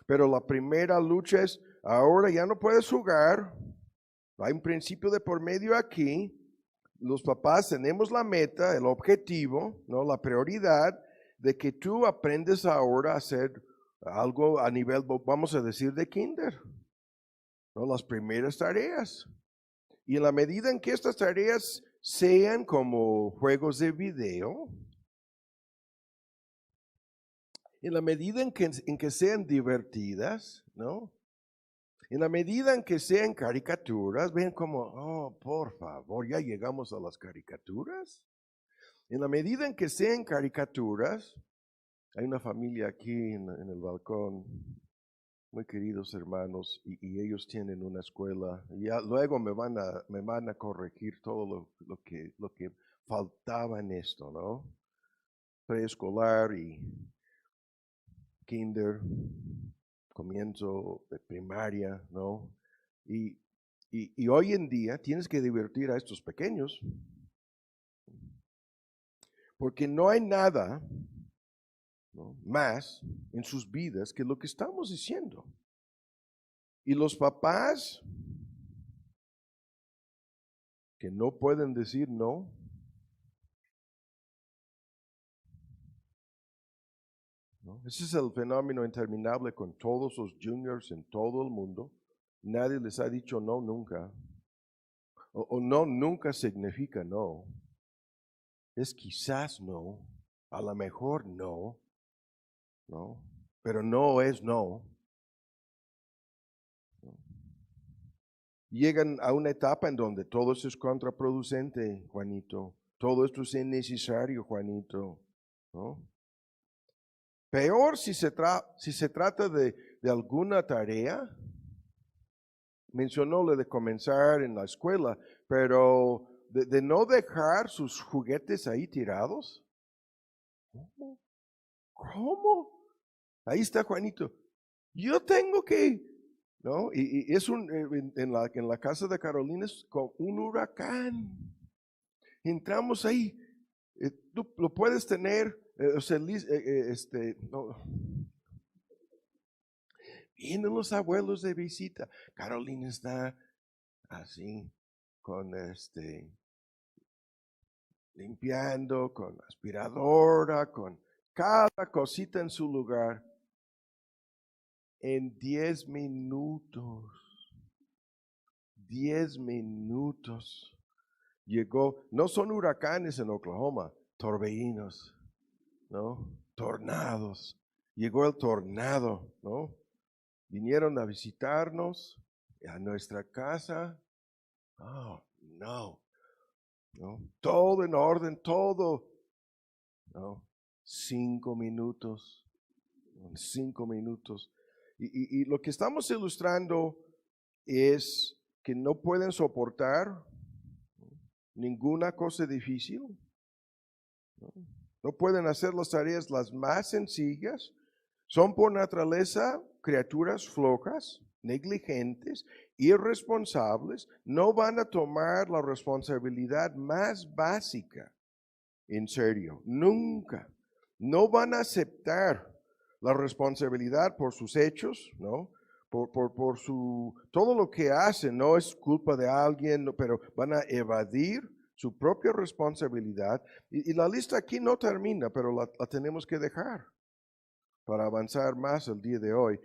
Pero la primera lucha es, ahora ya no puedes jugar, hay un principio de por medio aquí, los papás tenemos la meta, el objetivo, ¿no? La prioridad de que tú aprendes ahora a hacer algo a nivel, vamos a decir, de kinder, ¿no? Las primeras tareas. Y en la medida en que estas tareas sean como juegos de video, en la medida en que sean divertidas, ¿no? En la medida en que sean caricaturas, ven como, oh, por favor, ya llegamos a las caricaturas. En la medida en que sean caricaturas, hay una familia aquí en el balcón, muy queridos hermanos, y ellos tienen una escuela. Y ya luego me van a corregir todo lo que faltaba en esto, ¿no? Preescolar y kinder. comienzo de primaria, ¿no? Y hoy en día tienes que divertir a estos pequeños, porque no hay nada, ¿no?, más en sus vidas que lo que estamos diciendo. Y los papás que no pueden decir no, ¿no? Ese es el fenómeno interminable con todos los juniors en todo el mundo. Nadie les ha dicho no nunca. O no nunca significa no. Es quizás no, a lo mejor no, ¿no? Pero no es no. Llegan a una etapa en donde todo eso es contraproducente, Juanito. Todo esto es innecesario, Juanito, ¿no? Peor si se trata de alguna tarea. Mencionó lo de comenzar en la escuela, pero de no dejar sus juguetes ahí tirados. ¿Cómo? ¿Cómo? Ahí está Juanito. Yo tengo que, ¿no? Y es en la casa de Carolina es con un huracán. Entramos ahí. Tú lo puedes tener, o sea, no. Vienen los abuelos de visita. Carolina está así, con limpiando, con aspiradora, con cada cosita en su lugar. En 10 minutos, 10 minutos, llegó, no son huracanes en Oklahoma, torbellinos, ¿no? Tornados. Llegó el tornado, ¿no? Vinieron a visitarnos a nuestra casa. Oh, no. ¿No? Todo en orden, todo. ¿No? 5 minutos. 5 minutos. Y lo que estamos ilustrando es que no pueden soportar ninguna cosa difícil. No pueden hacer las tareas las más sencillas. Son por naturaleza criaturas flojas, negligentes, irresponsables. No van a tomar la responsabilidad más básica en serio, nunca. No van a aceptar la responsabilidad por sus hechos, ¿no? Por todo lo que hacen, no es culpa de alguien, pero van a evadir su propia responsabilidad. Y la lista aquí no termina, pero la tenemos que dejar para avanzar más el día de hoy.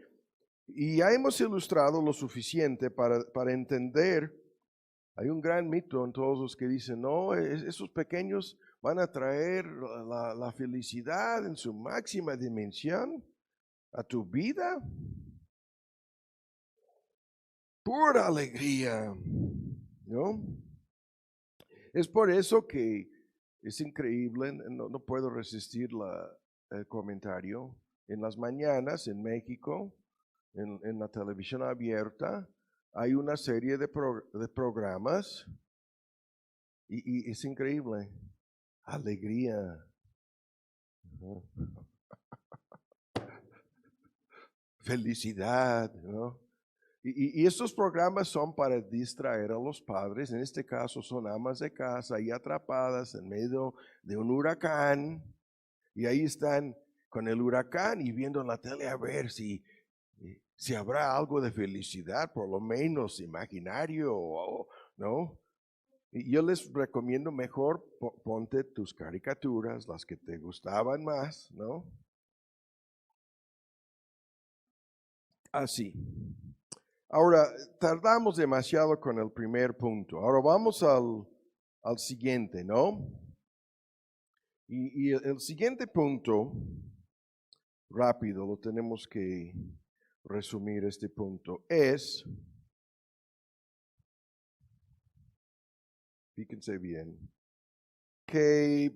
Y ya hemos ilustrado lo suficiente para entender, hay un gran mito en todos los que dicen, no, esos pequeños van a traer la felicidad en su máxima dimensión a tu vida. Pura alegría, ¿no? Es por eso que es increíble, no puedo resistir el comentario. En las mañanas en México, en la televisión abierta, hay una serie de programas y es increíble. Alegría. Felicidad, ¿no? Y estos programas son para distraer a los padres, en este caso son amas de casa ahí atrapadas en medio de un huracán, y ahí están con el huracán y viendo en la tele a ver si habrá algo de felicidad, por lo menos imaginario, ¿no? Y yo les recomiendo mejor ponte tus caricaturas, las que te gustaban más, ¿no? Así. Ahora, tardamos demasiado con el primer punto. Ahora vamos al siguiente, ¿no? Y el siguiente punto, rápido, lo tenemos que resumir este punto, es, fíjense bien, que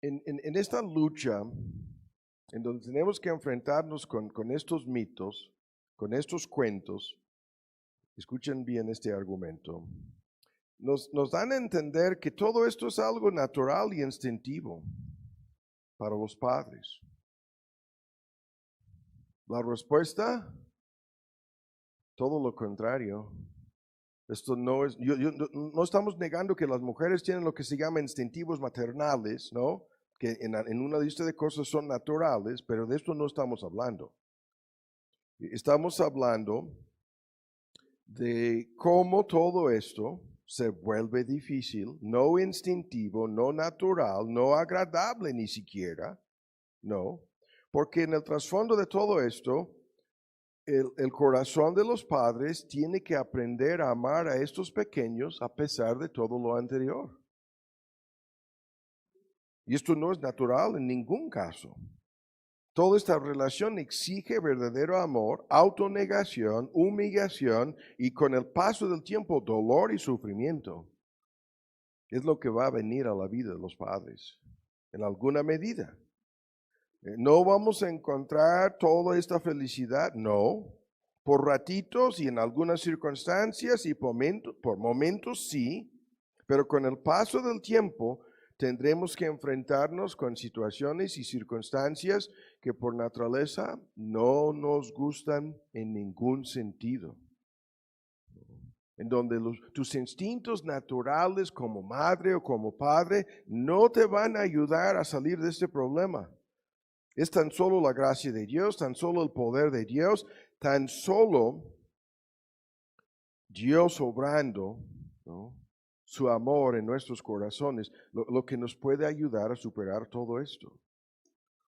en esta lucha, en donde tenemos que enfrentarnos con estos mitos, con estos cuentos, escuchen bien este argumento, nos dan a entender que todo esto es algo natural y instintivo para los padres. La respuesta, todo lo contrario. Esto no es, no estamos negando que las mujeres tienen lo que se llama instintivos maternales, ¿no? Que en una lista de cosas son naturales, pero de esto no estamos hablando. Estamos hablando de cómo todo esto se vuelve difícil, no instintivo, no natural, no agradable ni siquiera, no, porque en el trasfondo de todo esto, el corazón de los padres tiene que aprender a amar a estos pequeños a pesar de todo lo anterior. Y esto no es natural en ningún caso. Toda esta relación exige verdadero amor, autonegación, humillación y con el paso del tiempo dolor y sufrimiento. Es lo que va a venir a la vida de los padres, en alguna medida. No vamos a encontrar toda esta felicidad, no. Por ratitos y en algunas circunstancias y por momentos sí, pero con el paso del tiempo tendremos que enfrentarnos con situaciones y circunstancias que por naturaleza no nos gustan en ningún sentido. En donde tus instintos naturales como madre o como padre no te van a ayudar a salir de este problema. Es tan solo la gracia de Dios, tan solo el poder de Dios, tan solo Dios obrando, ¿no?, su amor en nuestros corazones, lo que nos puede ayudar a superar todo esto.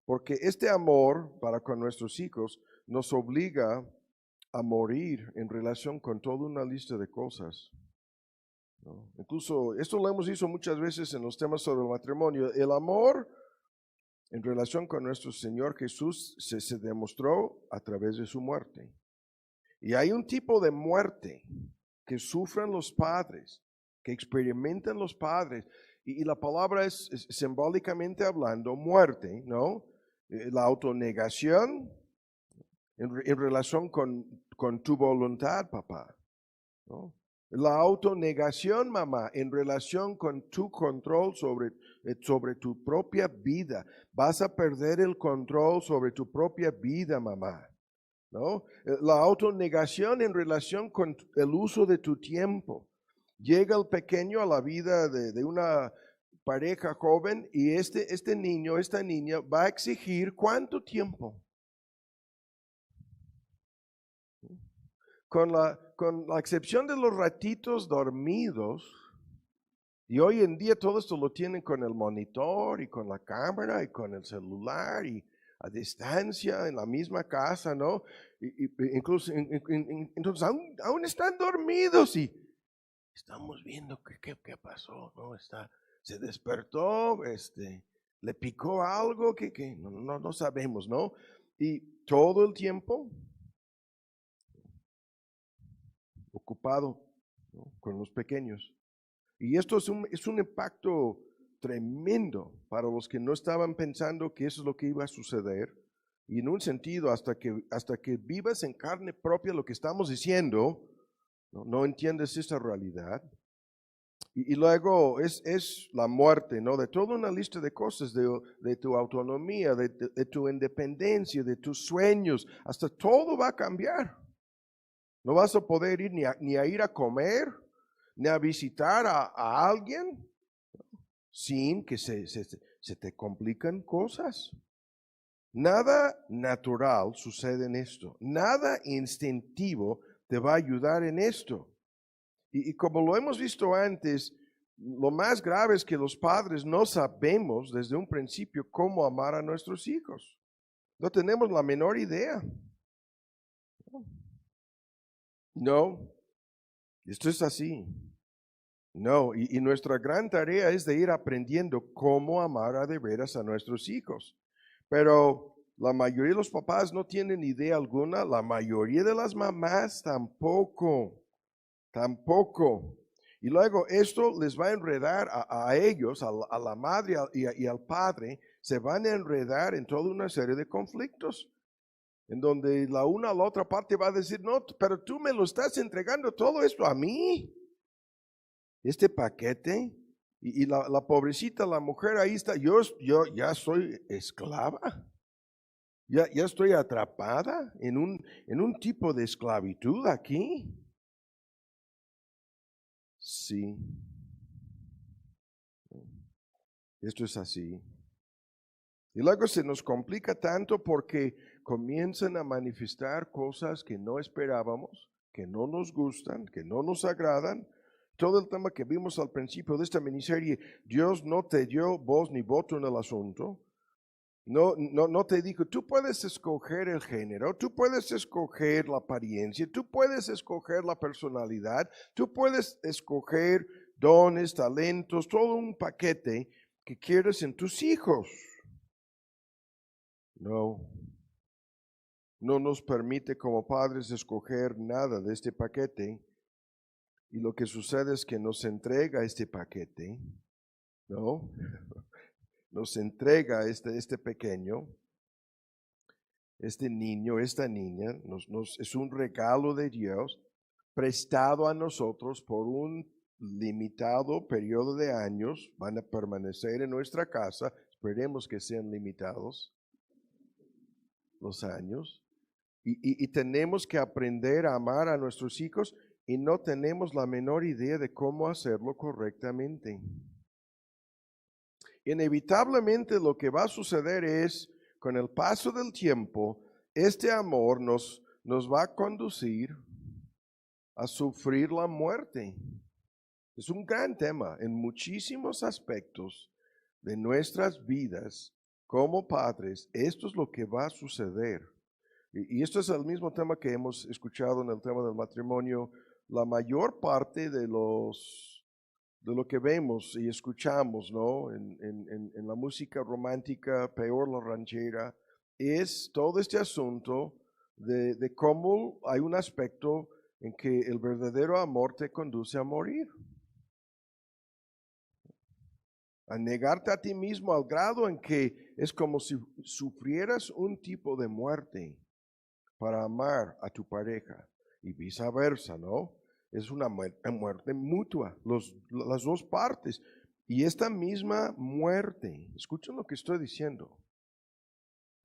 Porque este amor para con nuestros hijos nos obliga a morir en relación con toda una lista de cosas, ¿no? Incluso esto lo hemos visto muchas veces en los temas sobre el matrimonio. El amor en relación con nuestro Señor Jesús se demostró a través de su muerte. Y hay un tipo de muerte que sufren los padres, que experimentan los padres. Y la palabra es simbólicamente hablando muerte, ¿no? La autonegación en relación con tu voluntad, papá, ¿no? La autonegación, mamá, en relación con tu control sobre tu propia vida. Vas a perder el control sobre tu propia vida, mamá, ¿no? La autonegación en relación con el uso de tu tiempo. Llega el pequeño a la vida de una pareja joven y este niño, esta niña va a exigir ¿cuánto tiempo? Con la excepción de los ratitos dormidos, y hoy en día todo esto lo tienen con el monitor y con la cámara y con el celular y a distancia en la misma casa, ¿no? Incluso, entonces aún están dormidos y estamos viendo qué pasó, ¿no? Se despertó, le picó algo que no sabemos, ¿no? Y todo el tiempo ocupado, ¿no?, con los pequeños. Y esto es un impacto tremendo para los que no estaban pensando que eso es lo que iba a suceder. Y en un sentido, hasta que vivas en carne propia lo que estamos diciendo, no entiendes esta realidad. Y luego es la muerte, ¿no?, de toda una lista de cosas, de tu autonomía, de tu independencia, de tus sueños, hasta todo va a cambiar. No vas a poder ir ni a ir a comer, ni a visitar a alguien, sin que se te complican cosas. Nada natural sucede en esto. Nada instintivo te va a ayudar en esto. Y como lo hemos visto antes, lo más grave es que los padres no sabemos desde un principio cómo amar a nuestros hijos. No tenemos la menor idea. No, esto es así. No, y nuestra gran tarea es de ir aprendiendo cómo amar a de veras a nuestros hijos. Pero la mayoría de los papás no tienen idea alguna, la mayoría de las mamás tampoco. Y luego esto les va a enredar a ellos, a la madre y al padre, se van a enredar en toda una serie de conflictos, en donde la una a la otra parte va a decir, no, pero tú me lo estás entregando todo esto a mí, este paquete, y la pobrecita, la mujer ahí está, yo ya soy esclava, Ya estoy atrapada en un tipo de esclavitud aquí. Sí, esto es así. Y luego se nos complica tanto porque comienzan a manifestar cosas que no esperábamos, que no nos gustan, que no nos agradan. Todo el tema que vimos al principio de esta miniserie, Dios no te dio voz ni voto en el asunto. No te dijo, tú puedes escoger el género, tú puedes escoger la apariencia, tú puedes escoger la personalidad, tú puedes escoger dones, talentos, todo un paquete que quieres en tus hijos. No, no nos permite como padres escoger nada de este paquete. Y lo que sucede es que nos entrega este paquete, ¿no? Nos entrega este pequeño, este niño, esta niña, es un regalo de Dios prestado a nosotros por un limitado periodo de años. Van a permanecer en nuestra casa, esperemos que sean limitados los años. Y tenemos que aprender a amar a nuestros hijos y no tenemos la menor idea de cómo hacerlo correctamente. Inevitablemente lo que va a suceder es, con el paso del tiempo, este amor nos va a conducir a sufrir la muerte. Es un gran tema en muchísimos aspectos de nuestras vidas como padres. Esto es lo que va a suceder. Y esto es el mismo tema que hemos escuchado en el tema del matrimonio. La mayor parte de lo que vemos y escuchamos, ¿no? En la música romántica, peor la ranchera, es todo este asunto de cómo hay un aspecto en que el verdadero amor te conduce a morir. A negarte a ti mismo al grado en que es como si sufrieras un tipo de muerte para amar a tu pareja y viceversa, ¿no? Es una muerte mutua, las dos partes. Y esta misma muerte, escuchen lo que estoy diciendo,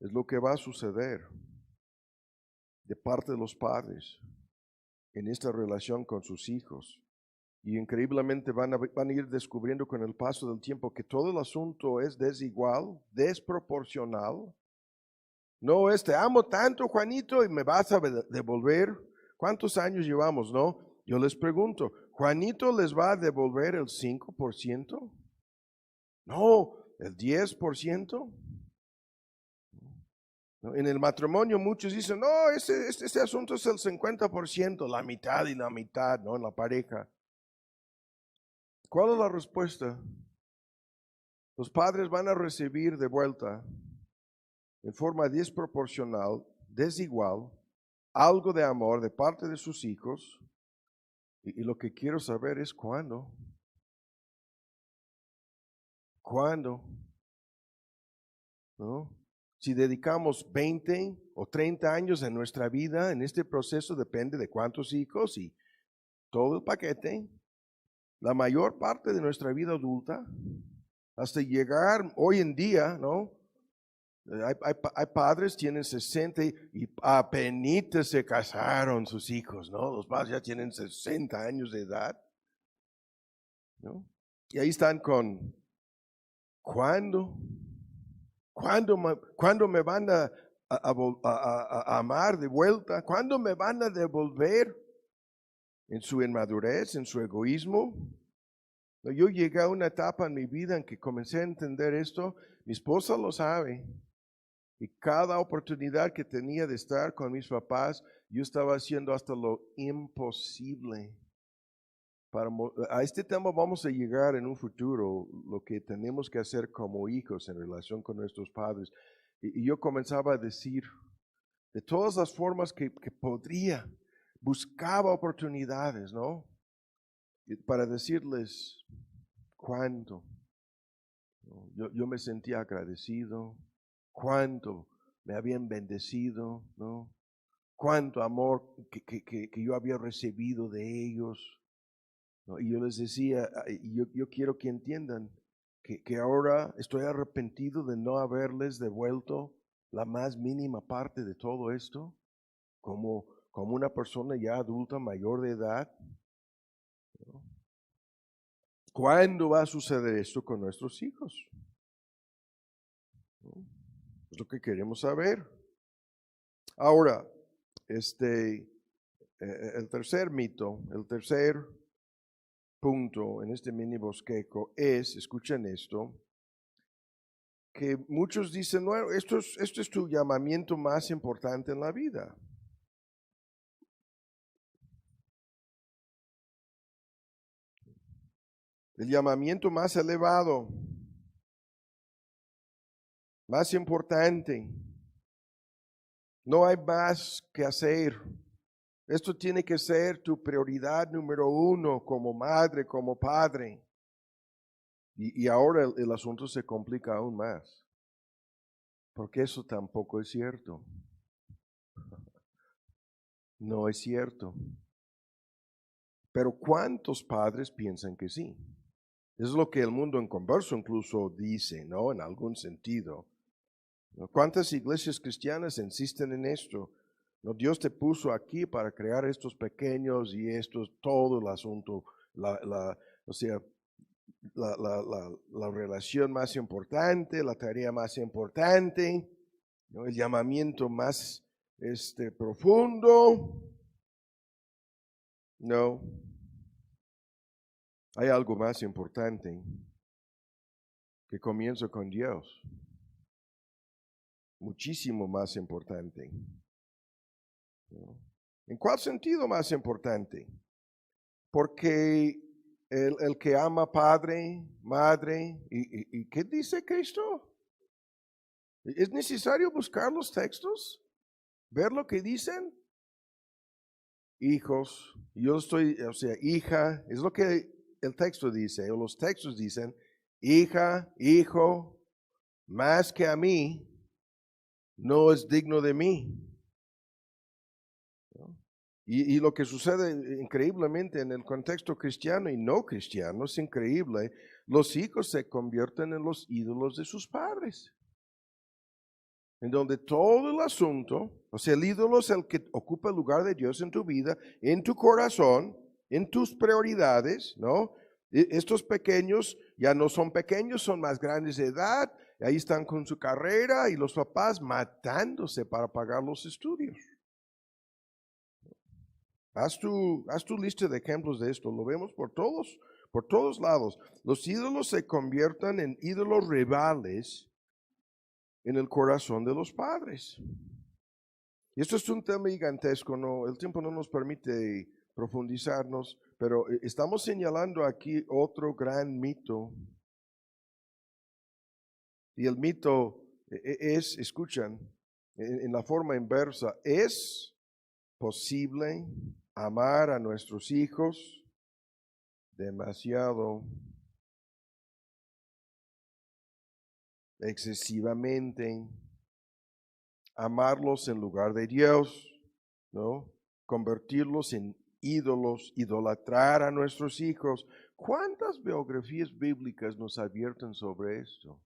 es lo que va a suceder de parte de los padres en esta relación con sus hijos. Y increíblemente van a ir descubriendo con el paso del tiempo que todo el asunto es desigual, desproporcional. No es te amo tanto, Juanito, y me vas a devolver. ¿Cuántos años llevamos, no? Yo les pregunto, ¿Juanito les va a devolver el 5%? No, el 10%. ¿No? En el matrimonio muchos dicen, no, este asunto es el 50%, la mitad y la mitad, ¿no? En la pareja. ¿Cuál es la respuesta? Los padres van a recibir de vuelta, en forma desproporcional, desigual, algo de amor de parte de sus hijos. Y lo que quiero saber es cuándo. ¿Cuándo? ¿No? Si dedicamos 20 o 30 años en nuestra vida en este proceso, depende de cuántos hijos y todo el paquete, la mayor parte de nuestra vida adulta, hasta llegar hoy en día, ¿no? Hay padres tienen 60 y apenas se casaron sus hijos, ¿no? Los padres ya tienen 60 años de edad, ¿no? Y ahí están con, ¿cuándo? ¿Cuándo me van a amar de vuelta? ¿Cuándo me van a devolver en su inmadurez, en su egoísmo? Yo llegué a una etapa en mi vida en que comencé a entender esto. Mi esposa lo sabe. Y cada oportunidad que tenía de estar con mis papás, yo estaba haciendo hasta lo imposible. A este tema vamos a llegar en un futuro, lo que tenemos que hacer como hijos en relación con nuestros padres. Y yo comenzaba a decir, de todas las formas que podría, buscaba oportunidades, ¿no? Para decirles cuánto. ¿No? Yo me sentía agradecido, cuánto me habían bendecido, ¿no? Cuánto amor que yo había recibido de ellos. ¿No? Y yo les decía, yo quiero que entiendan que ahora estoy arrepentido de no haberles devuelto la más mínima parte de todo esto? Como una persona ya adulta, mayor de edad. ¿Cuándo va a suceder esto con nuestros hijos? Es lo que queremos saber. Ahora, el tercer mito, el tercer punto en este mini bosquejo es, escuchen esto, que muchos dicen, no, esto es tu llamamiento más importante en la vida. El llamamiento más elevado, más importante. No hay más que hacer. Esto tiene que ser tu prioridad número uno como madre, como padre. Y ahora el asunto se complica aún más, porque eso tampoco es cierto. No es cierto. Pero ¿cuántos padres piensan que sí? Es lo que el mundo en converso incluso dice, ¿no? En algún sentido. ¿No? ¿Cuántas iglesias cristianas insisten en esto? No, Dios te puso aquí para crear estos pequeños y esto es todo el asunto. O sea, la relación más importante, la tarea más importante, ¿no? El llamamiento más profundo. No, hay algo más importante que comienza con Dios, muchísimo más importante. ¿No? ¿En cuál sentido más importante? Porque el que ama padre, madre, ¿y qué dice Cristo? ¿Es necesario buscar los textos? ¿Ver lo que dicen? Hijos, yo estoy, o sea, hija, es lo que el texto dice, o los textos dicen, hija, hijo, más que a mí, no es digno de mí. ¿No? Y lo que sucede increíblemente en el contexto cristiano y no cristiano es increíble. Los hijos se convierten en los ídolos de sus padres. En donde todo el asunto, o sea, el ídolo es el que ocupa el lugar de Dios en tu vida, en tu corazón, en tus prioridades, ¿no? Estos pequeños ya no son pequeños, son más grandes de edad, ahí están con su carrera y los papás matándose para pagar los estudios. Haz tu lista de ejemplos de esto, lo vemos por todos lados. Los ídolos se convierten en ídolos rivales en el corazón de los padres. Y esto es un tema gigantesco, ¿no? El tiempo no nos permite profundizarnos, pero estamos señalando aquí otro gran mito. Y el mito es, escuchan, en la forma inversa, es posible amar a nuestros hijos demasiado, excesivamente, amarlos en lugar de Dios, ¿no? Convertirlos en ídolos, idolatrar a nuestros hijos. ¿Cuántas biografías bíblicas nos advierten sobre esto?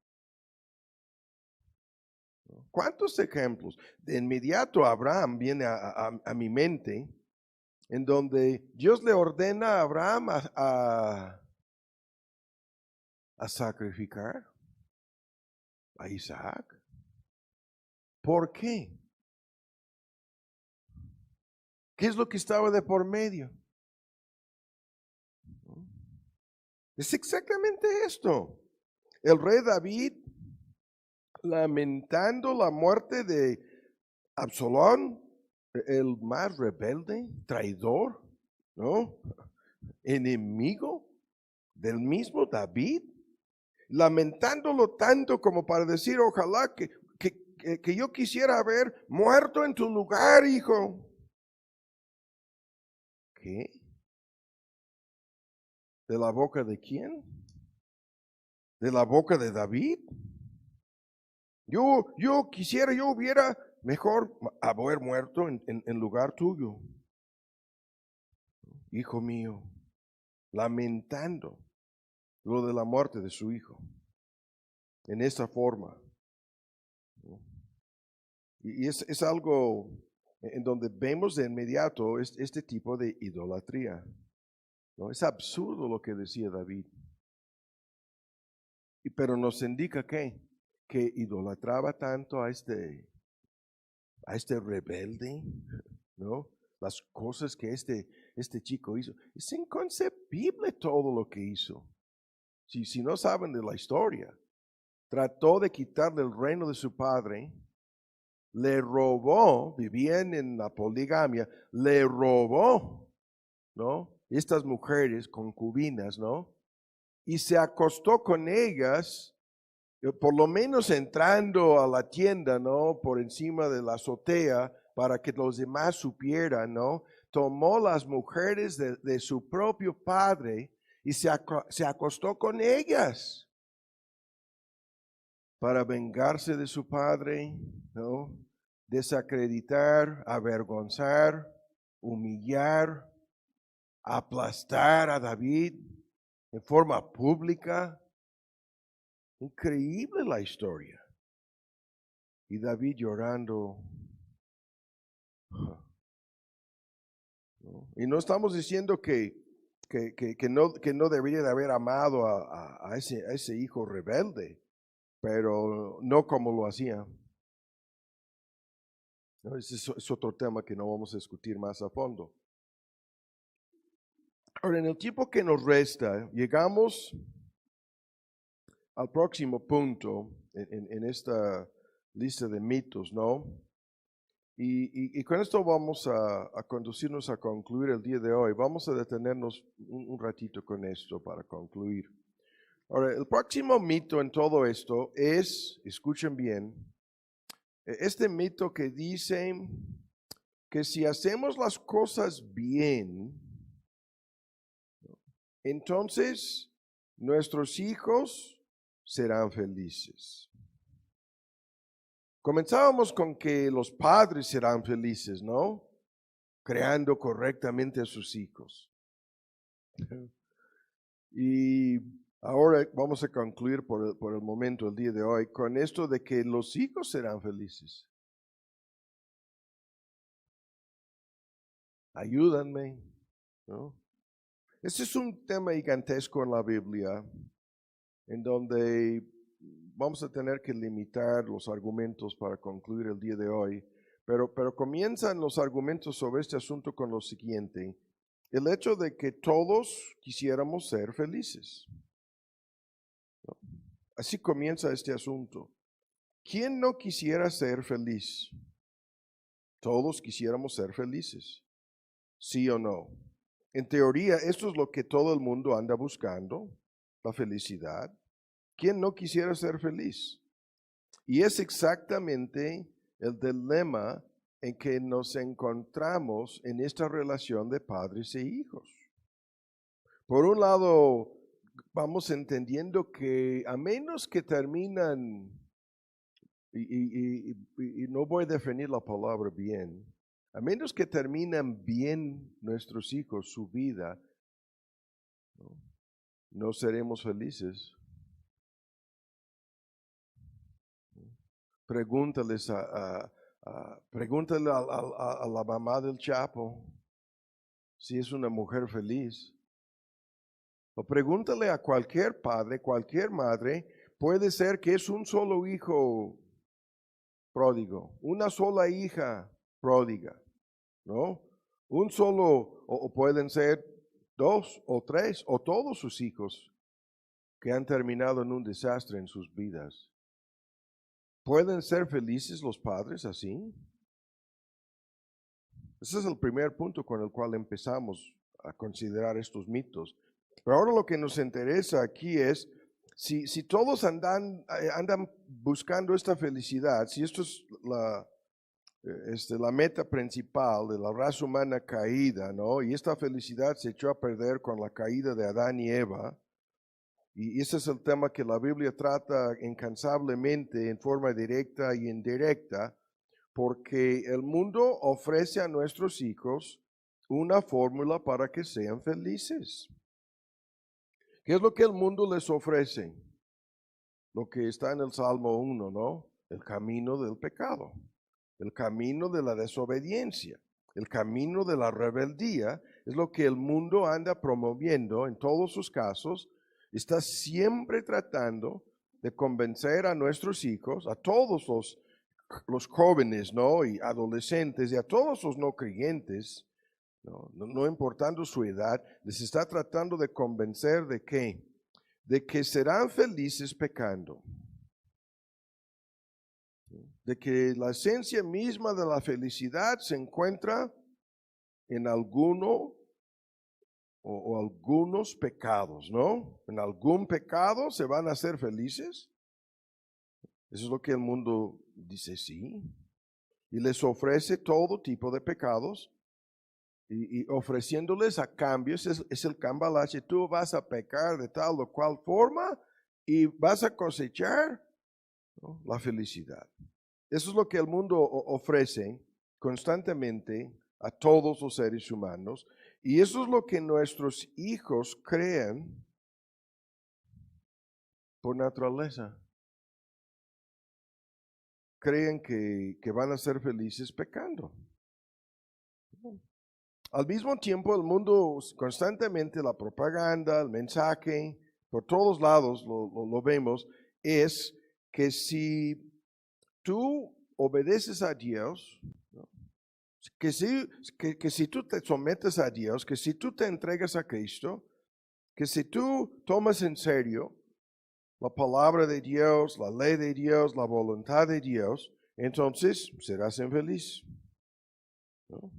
¿No? ¿Cuántos ejemplos? De inmediato Abraham viene a mi mente, en donde Dios le ordena a Abraham a sacrificar a Isaac. ¿Por qué? ¿Qué es lo que estaba de por medio? Es exactamente esto. El rey David, lamentando la muerte de Absalón, el más rebelde, traidor, ¿no? Enemigo del mismo David, lamentándolo tanto como para decir, ojalá que yo quisiera haber muerto en tu lugar, hijo. ¿Qué? ¿De la boca de quién? ¿De la boca de David? Yo quisiera, yo hubiera mejor haber muerto en lugar tuyo, hijo mío, lamentando lo de la muerte de su hijo, en esa forma. Y es algo en donde vemos de inmediato este tipo de idolatría. ¿No? Es absurdo lo que decía David. Pero nos indica que idolatraba tanto a este rebelde, ¿no? Las cosas que este chico hizo. Es inconcebible todo lo que hizo. Si no saben de la historia, trató de quitarle el reino de su padre, le robó, vivían en la poligamia, le robó, ¿no? Estas mujeres concubinas, ¿no? Y se acostó con ellas, por lo menos entrando a la tienda, ¿no? Por encima de la azotea, para que los demás supieran, ¿no? Tomó las mujeres de su propio padre y se acostó con ellas para vengarse de su padre, ¿no? Desacreditar, avergonzar, humillar, aplastar a David en forma pública. Increíble la historia. Y David llorando. ¿No? Y no estamos diciendo que no debería de haber amado a ese hijo rebelde, pero no como lo hacía. ¿No? Ese es otro tema que no vamos a discutir más a fondo. Ahora, en el tiempo que nos resta, llegamos al próximo punto en esta lista de mitos, ¿no? Y con esto vamos a conducirnos a concluir el día de hoy. Vamos a detenernos un ratito con esto para concluir. Ahora, el próximo mito en todo esto es, escuchen bien, este mito que dice que si hacemos las cosas bien, entonces nuestros hijos serán felices. Comenzábamos con que los padres serán felices, ¿no? Creando correctamente a sus hijos. Y ahora vamos a concluir por el momento, el día de hoy, con esto de que los hijos serán felices. Ayúdanme, ¿no? Este es un tema gigantesco en la Biblia, en donde vamos a tener que limitar los argumentos para concluir el día de hoy, pero comienzan los argumentos sobre este asunto con lo siguiente: el hecho de que todos quisiéramos ser felices. ¿No? Así comienza este asunto. ¿Quién no quisiera ser feliz? Todos quisiéramos ser felices, ¿sí o no? En teoría, esto es lo que todo el mundo anda buscando, la felicidad. ¿Quién no quisiera ser feliz? Y es exactamente el dilema en que nos encontramos en esta relación de padres e hijos. Por un lado, vamos entendiendo que a menos que terminan, y no voy a definir la palabra bien, a menos que terminan bien nuestros hijos su vida, no seremos felices. Pregúntales pregúntale a la mamá del Chapo si es una mujer feliz. O pregúntale a cualquier padre, cualquier madre. Puede ser que es un solo hijo pródigo, una sola hija pródiga, ¿no? Un solo, o pueden ser dos o tres, o todos sus hijos que han terminado en un desastre en sus vidas. ¿Pueden ser felices los padres así? Ese es el primer punto con el cual empezamos a considerar estos mitos. Pero ahora lo que nos interesa aquí es, si todos andan buscando esta felicidad, si esto es la meta principal de la raza humana caída, ¿no? Y esta felicidad se echó a perder con la caída de Adán y Eva. Y ese es el tema que la Biblia trata incansablemente en forma directa y indirecta, porque el mundo ofrece a nuestros hijos una fórmula para que sean felices. ¿Qué es lo que el mundo les ofrece? Lo que está en el Salmo 1, ¿no? El camino del pecado. el camino de la desobediencia, el camino de la rebeldía, es lo que el mundo anda promoviendo en todos sus casos. Está siempre tratando de convencer a nuestros hijos, a todos los jóvenes, ¿no? Y adolescentes y a todos los no creyentes, no importando su edad, les está tratando de convencer de qué, de que serán felices pecando, de que la esencia misma de la felicidad se encuentra en alguno o algunos pecados, ¿no? En algún pecado se van a hacer felices. Eso es lo que el mundo dice, sí. Y les ofrece todo tipo de pecados y ofreciéndoles a cambio, es el cambalache, tú vas a pecar de tal o cual forma y vas a cosechar, ¿no?, la felicidad. Eso es lo que el mundo ofrece constantemente a todos los seres humanos. Y eso es lo que nuestros hijos creen por naturaleza. Creen que van a ser felices pecando. Al mismo tiempo, el mundo constantemente, la propaganda, el mensaje, por todos lados lo vemos, es que si tú obedeces a Dios, ¿no?, que si tú te sometes a Dios, que si tú te entregas a Cristo, que si tú tomas en serio la palabra de Dios, la ley de Dios, la voluntad de Dios, entonces serás infeliz, ¿no?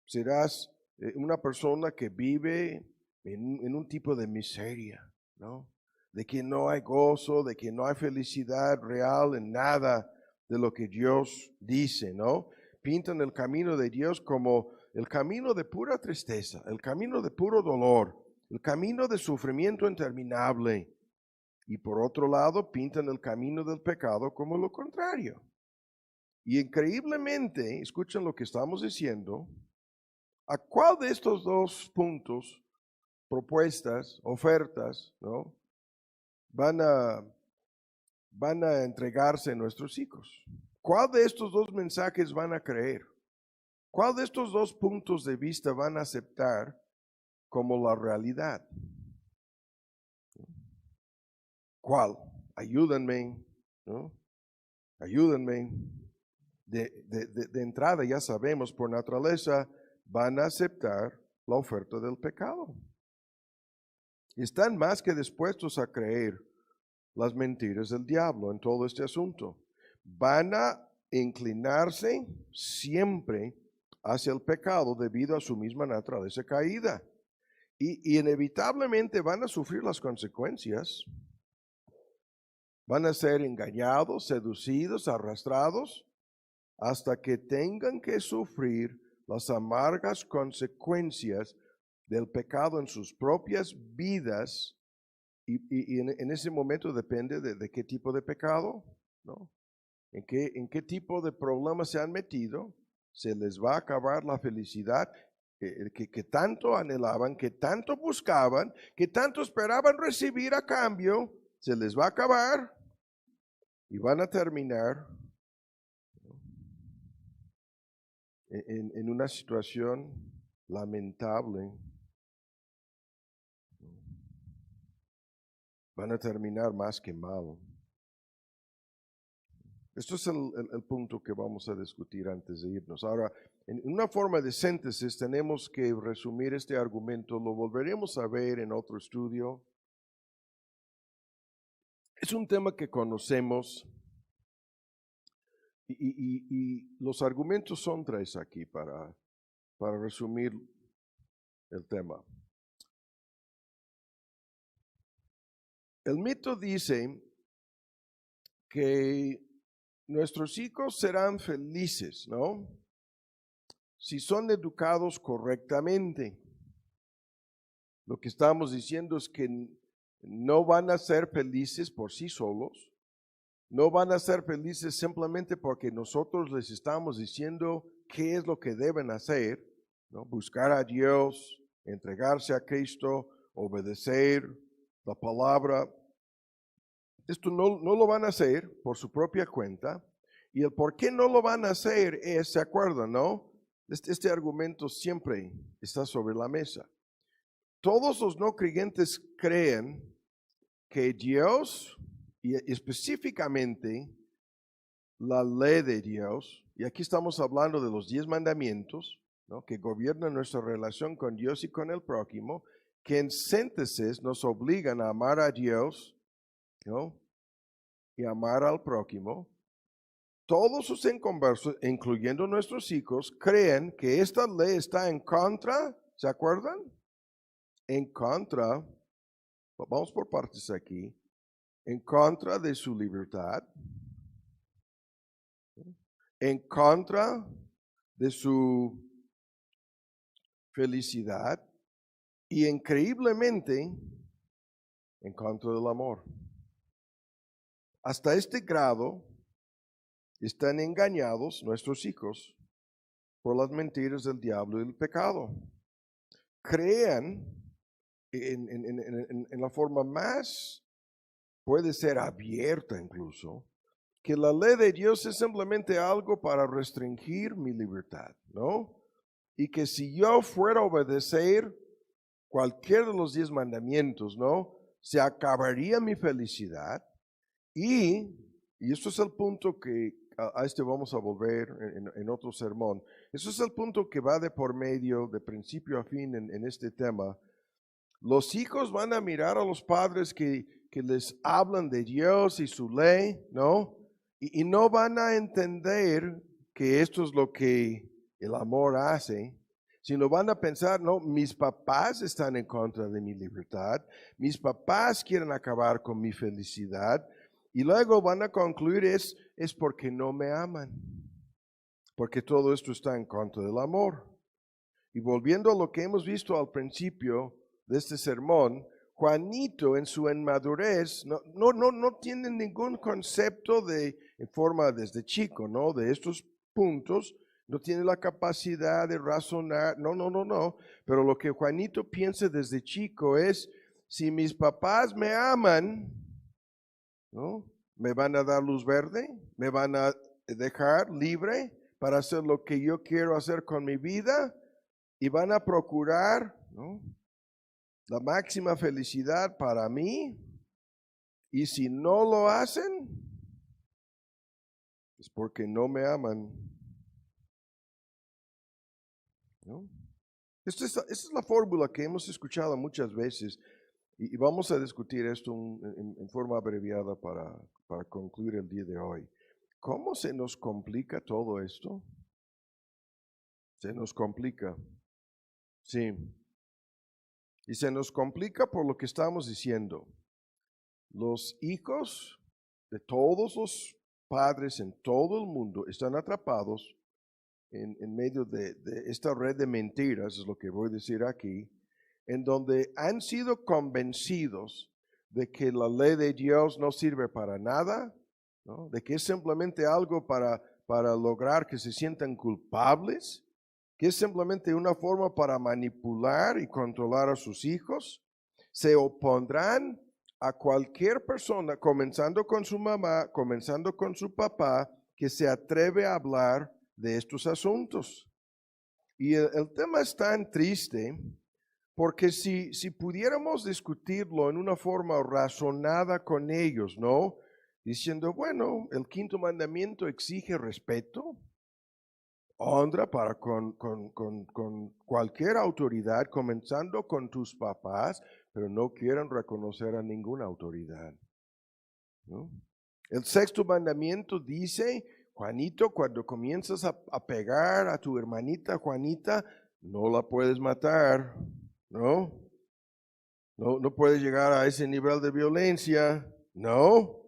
Serás una persona que vive en un tipo de miseria, ¿no? De que no hay gozo, de que no hay felicidad real en nada de lo que Dios dice, ¿no? Pintan el camino de Dios como el camino de pura tristeza, el camino de puro dolor, el camino de sufrimiento interminable. Y por otro lado, pintan el camino del pecado como lo contrario. Y increíblemente, escuchen lo que estamos diciendo, ¿a cuál de estos dos puntos, propuestas, ofertas, ¿no?, van a entregarse nuestros hijos? ¿Cuál de estos dos mensajes van a creer? ¿Cuál de estos dos puntos de vista van a aceptar como la realidad? ¿Cuál? Ayúdenme, ¿no? Ayúdenme. De entrada ya sabemos, por naturaleza, van a aceptar la oferta del pecado. Están más que dispuestos a creer las mentiras del diablo en todo este asunto. Van a inclinarse siempre hacia el pecado debido a su misma naturaleza caída. Y inevitablemente van a sufrir las consecuencias. Van a ser engañados, seducidos, arrastrados, hasta que tengan que sufrir las amargas consecuencias del pecado en sus propias vidas. Y en ese momento depende de qué tipo de pecado, ¿no? En qué tipo de problemas se han metido, se les va a acabar la felicidad que tanto anhelaban, que tanto buscaban, que tanto esperaban recibir a cambio, se les va a acabar y van a terminar en una situación lamentable. Van a terminar más que mal. Esto es el punto que vamos a discutir antes de irnos. Ahora, en una forma de síntesis tenemos que resumir este argumento. Lo volveremos a ver en otro estudio. Es un tema que conocemos y los argumentos son tres aquí para resumir el tema. El mito dice que nuestros hijos serán felices, ¿no?, si son educados correctamente. Lo que estamos diciendo es que no van a ser felices por sí solos, no van a ser felices simplemente porque nosotros les estamos diciendo qué es lo que deben hacer, ¿no? Buscar a Dios, entregarse a Cristo, obedecer la palabra. Esto no lo van a hacer por su propia cuenta Y el por qué no lo van a hacer es, ¿se acuerdan, no? Este argumento siempre está sobre la mesa. Todos los no creyentes creen que Dios, y específicamente la ley de Dios, y aquí estamos hablando de los 10 mandamientos, ¿no?, que gobiernan nuestra relación con Dios y con el prójimo, que en síntesis nos obligan a amar a Dios, ¿no?, y amar al prójimo. Todos los inconversos, incluyendo nuestros hijos, creen que esta ley está en contra, ¿se acuerdan? En contra, vamos por partes aquí, en contra de su libertad, en contra de su felicidad y increíblemente en contra del amor. Hasta este grado están engañados nuestros hijos por las mentiras del diablo y del pecado. Crean en la forma más, puede ser abierta incluso, que la ley de Dios es simplemente algo para restringir mi libertad, ¿no? Y que si yo fuera a obedecer cualquiera de los 10 mandamientos, ¿no?, se acabaría mi felicidad. Y esto es el punto que a este vamos a volver en otro sermón. Eso es el punto que va de por medio, de principio a fin en este tema. Los hijos van a mirar a los padres que les hablan de Dios y su ley, ¿no? Y no van a entender que esto es lo que el amor hace, sino van a pensar, no, mis papás están en contra de mi libertad, mis papás quieren acabar con mi felicidad, y luego van a concluir es porque no me aman, porque todo esto está en contra del amor. Y volviendo a lo que hemos visto al principio de este sermón, Juanito en su inmadurez no tiene ningún concepto en forma desde chico, ¿no?, de estos puntos, no tiene la capacidad de razonar, no, pero lo que Juanito piensa desde chico es, si mis papás me aman, ¿no?, me van a dar luz verde, me van a dejar libre para hacer lo que yo quiero hacer con mi vida y van a procurar, ¿no?, la máxima felicidad para mí, y si no lo hacen, es porque no me aman, ¿no? Esta es la fórmula que hemos escuchado muchas veces, y vamos a discutir esto en forma abreviada para concluir el día de hoy. ¿Cómo se nos complica todo esto? Se nos complica, sí. Y se nos complica por lo que estamos diciendo. Los hijos de todos los padres en todo el mundo están atrapados en medio de esta red de mentiras, es lo que voy a decir aquí, en donde han sido convencidos de que la ley de Dios no sirve para nada, ¿no?, de que es simplemente algo para lograr que se sientan culpables, que es simplemente una forma para manipular y controlar a sus hijos. Se opondrán a cualquier persona, comenzando con su mamá, comenzando con su papá, que se atreve a hablar de estos asuntos. Y el tema es tan triste porque si pudiéramos discutirlo en una forma razonada con ellos, ¿no?, diciendo, bueno, el 5º mandamiento exige respeto, honra para con cualquier autoridad, comenzando con tus papás, pero no quieren reconocer a ninguna autoridad, ¿no? El 6º mandamiento dice, Juanito, cuando comienzas a pegar a tu hermanita Juanita, no la puedes matar, ¿no? No puedes llegar a ese nivel de violencia, ¿no?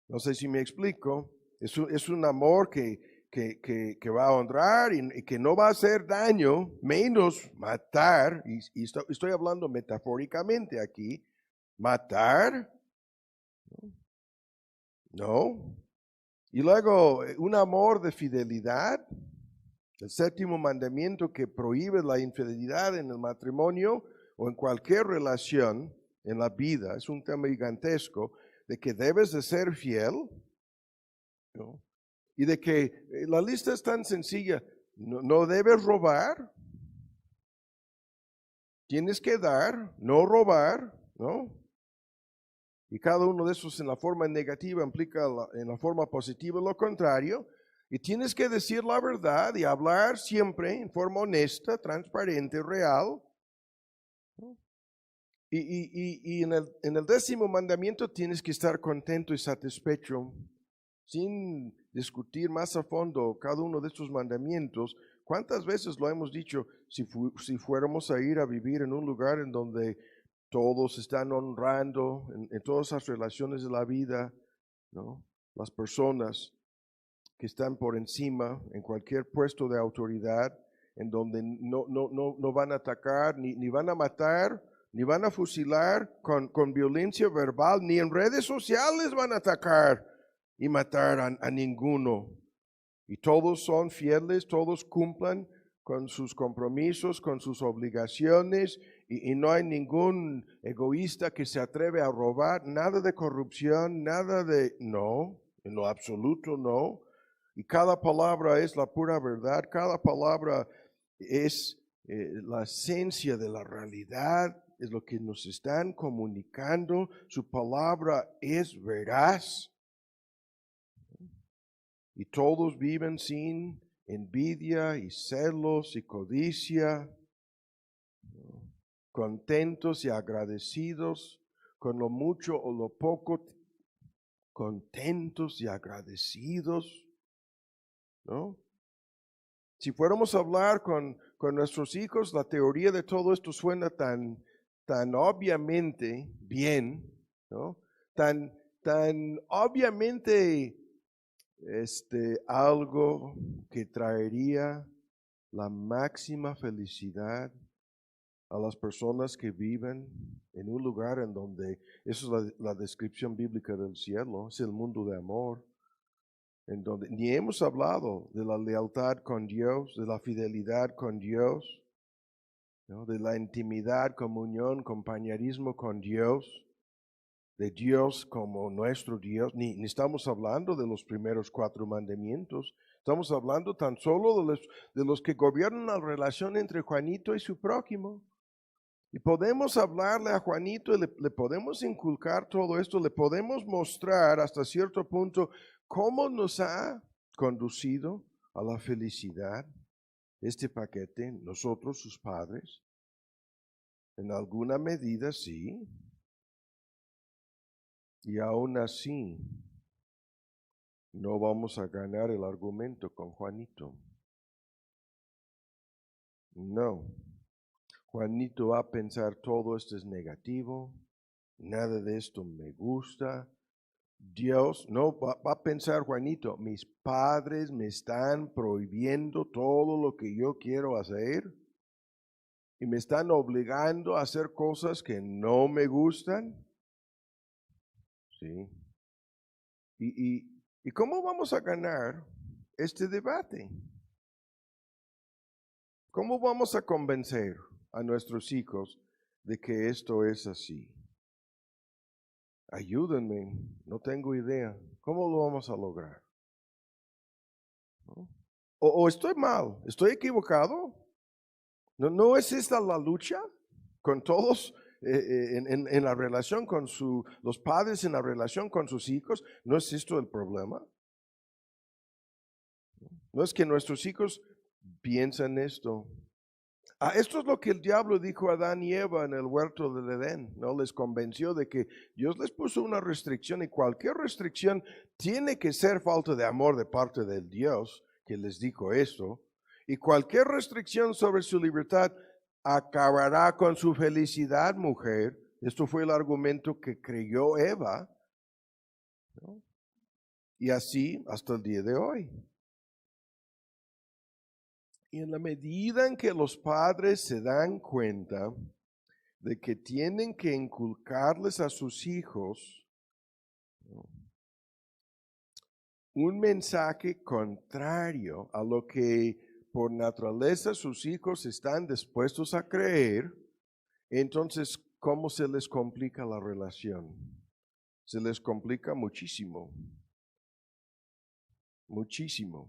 No sé si me explico. Es un amor que va a honrar y que no va a hacer daño, menos matar, y estoy hablando metafóricamente aquí, matar, no. Y luego un amor de fidelidad, el 7º mandamiento que prohíbe la infidelidad en el matrimonio o en cualquier relación en la vida, es un tema gigantesco de que debes de ser fiel, ¿no?, Y de que la lista es tan sencilla, no debes robar, tienes que dar, no robar, ¿no? Y cada uno de esos en la forma negativa implica en la forma positiva lo contrario. Y tienes que decir la verdad y hablar siempre en forma honesta, transparente, real. ¿No? Y en el 10º mandamiento tienes que estar contento y satisfecho, sin discutir más a fondo cada uno de estos mandamientos. ¿Cuántas veces lo hemos dicho? Si fuéramos a ir a vivir en un lugar en donde todos están honrando en todas las relaciones de la vida, ¿no? Las personas que están por encima en cualquier puesto de autoridad, en donde no van a atacar, ni van a matar, ni van a fusilar con violencia verbal, ni en redes sociales van a atacar y matar a ninguno. Y todos son fieles, todos cumplan con sus compromisos, con sus obligaciones, y no hay ningún egoísta que se atreve a robar, nada de corrupción, nada de... No, en lo absoluto no. Y cada palabra es la pura verdad, cada palabra es la esencia de la realidad, es lo que nos están comunicando, su palabra es veraz. Y todos viven sin envidia y celos y codicia, contentos y agradecidos con lo mucho o lo poco, contentos y agradecidos, ¿no? Si fuéramos a hablar con nuestros hijos, la teoría de todo esto suena tan obviamente bien, ¿no? Tan obviamente algo que traería la máxima felicidad a las personas que viven en un lugar en donde, eso es la descripción bíblica del cielo, es el mundo de amor, en donde ni hemos hablado de la lealtad con Dios, de la fidelidad con Dios, ¿no? De la intimidad, comunión, compañerismo con Dios, de Dios como nuestro Dios, ni estamos hablando de los primeros 4 mandamientos, estamos hablando tan solo de los que gobiernan la relación entre Juanito y su prójimo. Y podemos hablarle a Juanito y le podemos inculcar todo esto, le podemos mostrar hasta cierto punto cómo nos ha conducido a la felicidad este paquete, nosotros sus padres. En alguna medida sí. Y aún así, no vamos a ganar el argumento con Juanito. No. Juanito va a pensar todo esto es negativo, nada de esto me gusta. Dios, no, va a pensar Juanito, mis padres me están prohibiendo todo lo que yo quiero hacer y me están obligando a hacer cosas que no me gustan. Sí. ¿Y cómo vamos a ganar este debate? ¿Cómo vamos a convencer a nuestros hijos de que esto es así? Ayúdenme, no tengo idea. ¿Cómo lo vamos a lograr? ¿No? O estoy mal, estoy equivocado. ¿No es esta la lucha con todos en la relación con los padres, en la relación con sus hijos? ¿No es esto el problema? No es que nuestros hijos piensan esto. Esto es lo que el diablo dijo a Adán y Eva en el huerto del Edén, ¿no? Les convenció de que Dios les puso una restricción y cualquier restricción tiene que ser falta de amor de parte del Dios que les dijo esto. Y cualquier restricción sobre su libertad acabará con su felicidad, mujer. Esto fue el argumento que creyó Eva, ¿no? Y así hasta el día de hoy. Y en la medida en que los padres se dan cuenta de que tienen que inculcarles a sus hijos, ¿no?, un mensaje contrario a lo que por naturaleza sus hijos están dispuestos a creer, entonces, ¿cómo se les complica la relación? Se les complica muchísimo. muchísimo.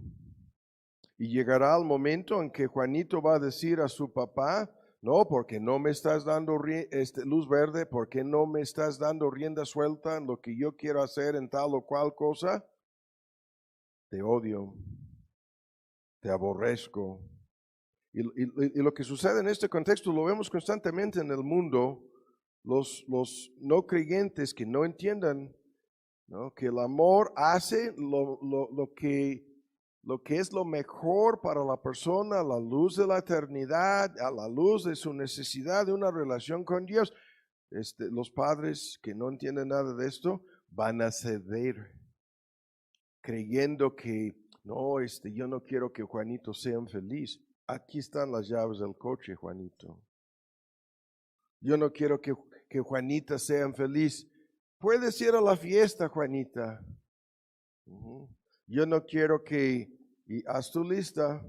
Y llegará el momento en que Juanito va a decir a su papá, no, porque no me estás dando luz verde, porque no me estás dando rienda suelta en lo que yo quiero hacer en tal o cual cosa. Te odio, te aborrezco. Y lo que sucede en este contexto lo vemos constantemente en el mundo. Los no creyentes que no entiendan, ¿no?, que el amor hace lo que es lo mejor para la persona a la luz de la eternidad, a la luz de su necesidad de una relación con Dios. Los padres que no entienden nada de esto van a ceder, creyendo que no, yo no quiero que Juanito sea feliz. Aquí están las llaves del coche, Juanito. Yo no quiero que Juanita sea feliz. Puedes ir a la fiesta, Juanita. Yo no quiero y haz tu lista,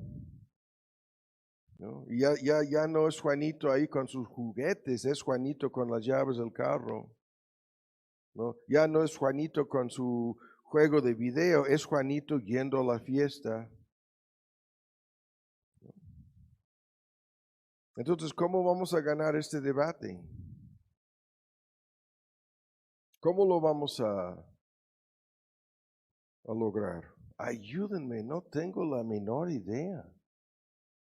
¿no? Y ya no es Juanito ahí con sus juguetes, es Juanito con las llaves del carro, ¿no? Ya no es Juanito con su juego de video, es Juanito yendo a la fiesta. Entonces, ¿cómo vamos a ganar este debate? ¿Cómo lo vamos a lograr? Ayúdenme, no tengo la menor idea.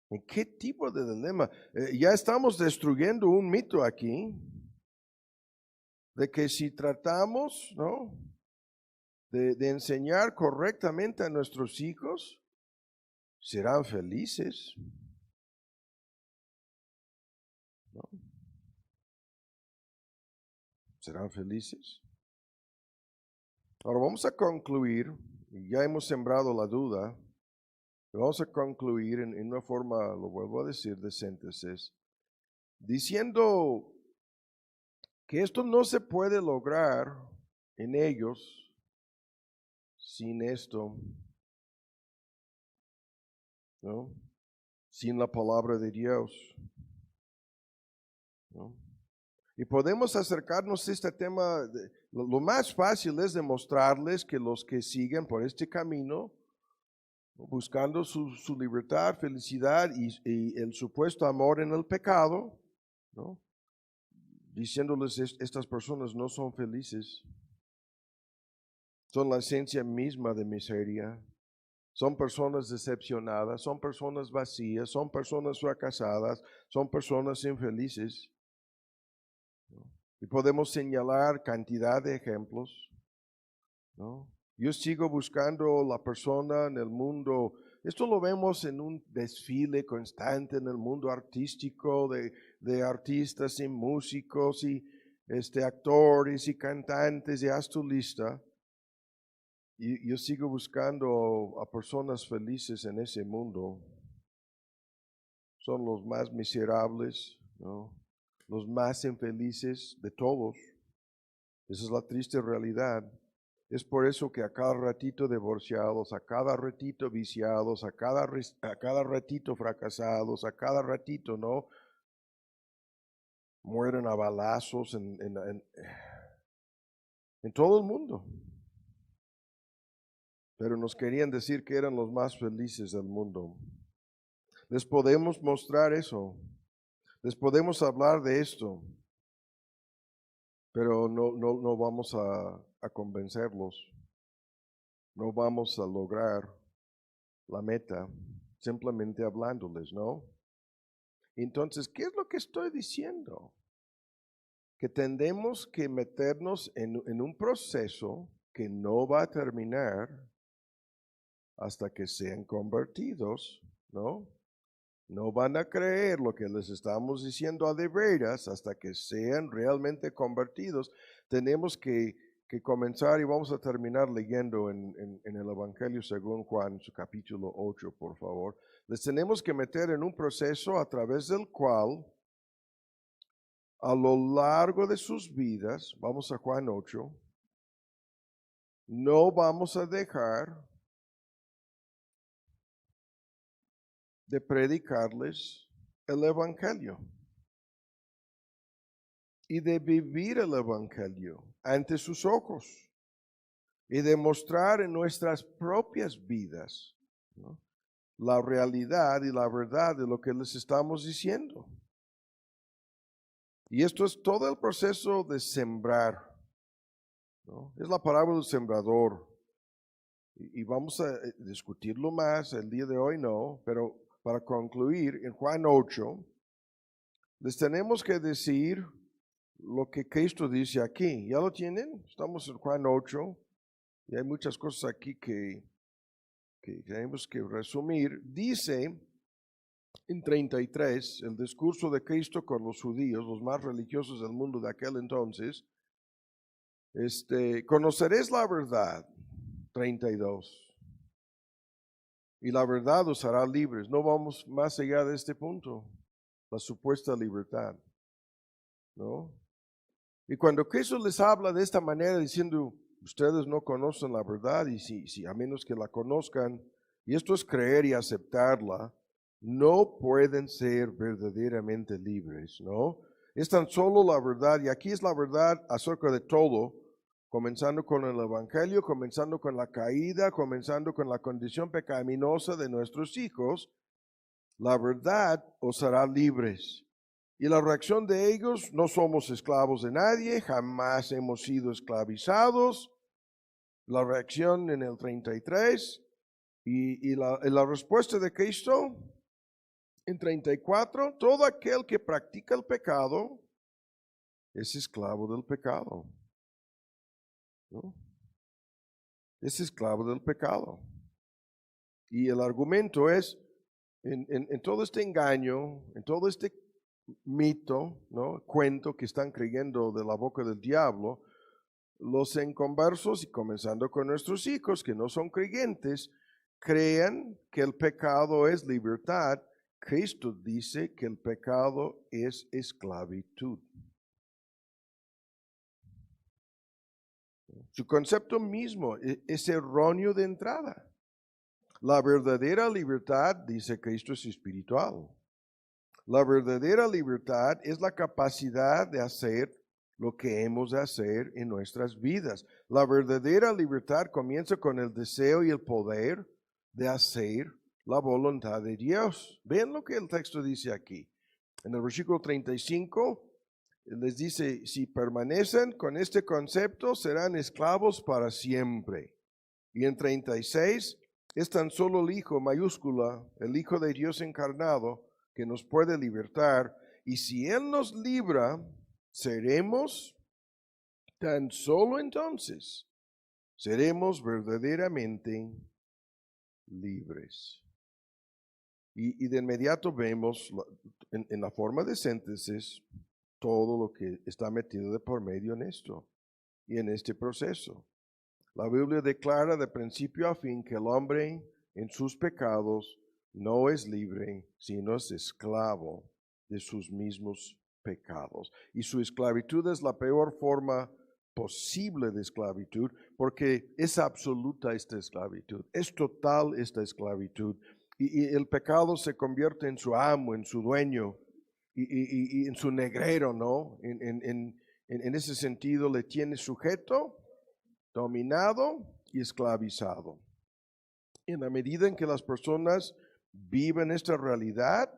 ¿En qué tipo de dilema? Ya estamos destruyendo un mito aquí, de que si tratamos, ¿no?, de enseñar correctamente a nuestros hijos, serán felices, ¿no? Serán felices. Ahora vamos a concluir, ya hemos sembrado la duda. Vamos a concluir en una forma, lo vuelvo a decir, de síntesis, diciendo que esto no se puede lograr en ellos sin esto, ¿no?, sin la palabra de Dios, ¿no? Y podemos acercarnos a este tema, lo más fácil es demostrarles que los que siguen por este camino, buscando su libertad, felicidad y el supuesto amor en el pecado, ¿no?, diciéndoles estas personas no son felices, son la esencia misma de miseria, son personas decepcionadas, son personas vacías, son personas fracasadas, son personas infelices, ¿no? Y podemos señalar cantidad de ejemplos, ¿no? Yo sigo buscando la persona en el mundo. Esto lo vemos en un desfile constante en el mundo artístico de artistas y músicos y actores y cantantes, y haz tu lista. Y yo sigo buscando a personas felices en ese mundo. Son los más miserables, ¿no?, los más infelices de todos. Esa es la triste realidad. Es por eso que a cada ratito divorciados, a cada ratito viciados, a cada ratito fracasados, a cada ratito, ¿no?, mueren a balazos en todo el mundo. Pero nos querían decir que eran los más felices del mundo. Les podemos mostrar eso. Les podemos hablar de esto. Pero no vamos a convencerlos. No vamos a lograr la meta simplemente hablándoles, ¿no? Entonces, ¿qué es lo que estoy diciendo? Que tendemos que meternos en un proceso que no va a terminar hasta que sean convertidos, ¿no? No van a creer lo que les estamos diciendo a de veras hasta que sean realmente convertidos. Tenemos que comenzar, y vamos a terminar leyendo en el Evangelio según Juan, su capítulo 8, por favor. Les tenemos que meter en un proceso a través del cual, a lo largo de sus vidas, vamos a Juan 8, no vamos a dejar de predicarles el Evangelio y de vivir el Evangelio ante sus ojos. y demostrar en nuestras propias vidas, ¿no?, la realidad y la verdad de lo que les estamos diciendo. Y esto es todo el proceso de sembrar, ¿no? Es la parábola del sembrador. Y vamos a discutirlo más el día de hoy, no, pero para concluir, en Juan 8, les tenemos que decir lo que Cristo dice aquí. ¿Ya lo tienen? Estamos en Juan 8 y hay muchas cosas aquí que tenemos que resumir. Dice en 33, el discurso de Cristo con los judíos, los más religiosos del mundo de aquel entonces, conoceréis la verdad, 32, y la verdad os hará libres. No vamos más allá de este punto, la supuesta libertad, ¿no? Y cuando Cristo les habla de esta manera, diciendo, ustedes no conocen la verdad, y si a menos que la conozcan, y esto es creer y aceptarla, no pueden ser verdaderamente libres, ¿no? Es tan solo la verdad, y aquí es la verdad acerca de todo, comenzando con el Evangelio, comenzando con la caída, comenzando con la condición pecaminosa de nuestros hijos. La verdad os hará libres. Y la reacción de ellos: no somos esclavos de nadie, jamás hemos sido esclavizados. La reacción en el 33 y la respuesta de Cristo en 34: todo aquel que practica el pecado es esclavo del pecado, ¿no? Es esclavo del pecado. Y el argumento es, en todo este engaño, en todo este mito, ¿no?, cuento que están creyendo de la boca del diablo, los inconversos, y comenzando con nuestros hijos que no son creyentes, crean que el pecado es libertad. Cristo dice que el pecado es esclavitud. Su concepto mismo es erróneo de entrada. La verdadera libertad, dice Cristo, es espiritual. La verdadera libertad es la capacidad de hacer lo que hemos de hacer en nuestras vidas. La verdadera libertad comienza con el deseo y el poder de hacer la voluntad de Dios. Ven lo que el texto dice aquí. En el versículo 35 les dice, si permanecen con este concepto, serán esclavos para siempre. Y en 36, es tan solo el Hijo, mayúscula, el Hijo de Dios encarnado, que nos puede libertar. Y si Él nos libra, seremos tan solo entonces, seremos verdaderamente libres. Y de inmediato vemos en la forma de síntesis todo lo que está metido de por medio en esto y en este proceso. La Biblia declara de principio a fin que el hombre en sus pecados no es libre, sino es esclavo de sus mismos pecados. Y su esclavitud es la peor forma posible de esclavitud, porque es absoluta esta esclavitud, es total esta esclavitud. Y el pecado se convierte en su amo, en su dueño, y en su negrero, ¿no? En ese sentido le tiene sujeto, dominado y esclavizado. En la medida en que las personas viven esta realidad,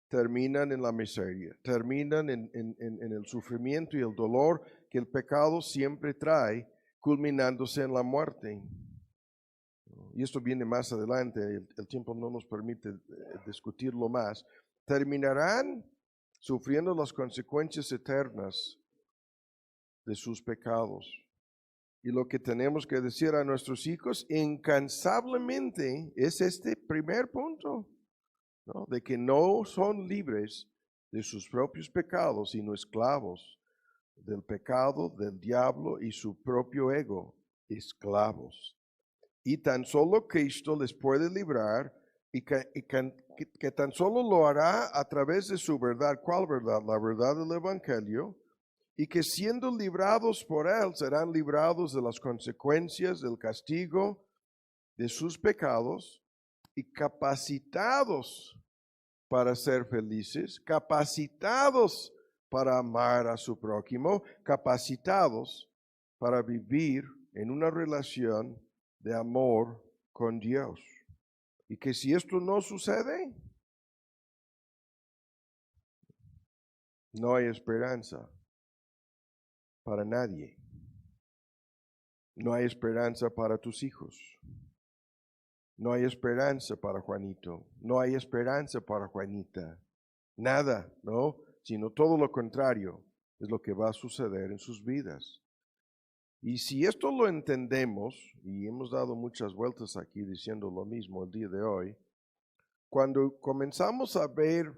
terminan en la miseria, terminan en el sufrimiento y el dolor que el pecado siempre trae, culminándose en la muerte. Y esto viene más adelante, el tiempo no nos permite discutirlo más. Terminarán sufriendo las consecuencias eternas de sus pecados. Y lo que tenemos que decir a nuestros hijos incansablemente es este primer punto, ¿no?, de que no son libres de sus propios pecados, sino esclavos del pecado, del diablo y su propio ego, esclavos. Y tan solo Cristo les puede librar, y que tan solo lo hará a través de su verdad. ¿Cuál verdad? La verdad del Evangelio. Y que siendo librados por Él, serán librados de las consecuencias del castigo de sus pecados y capacitados para ser felices, capacitados para amar a su prójimo, capacitados para vivir en una relación de amor con Dios. Y que si esto no sucede, no hay esperanza para nadie. No hay esperanza para tus hijos. No hay esperanza para Juanito. No hay esperanza para Juanita. Nada, ¿no? Sino todo lo contrario es lo que va a suceder en sus vidas. Y si esto lo entendemos, y hemos dado muchas vueltas aquí diciendo lo mismo el día de hoy, cuando comenzamos a ver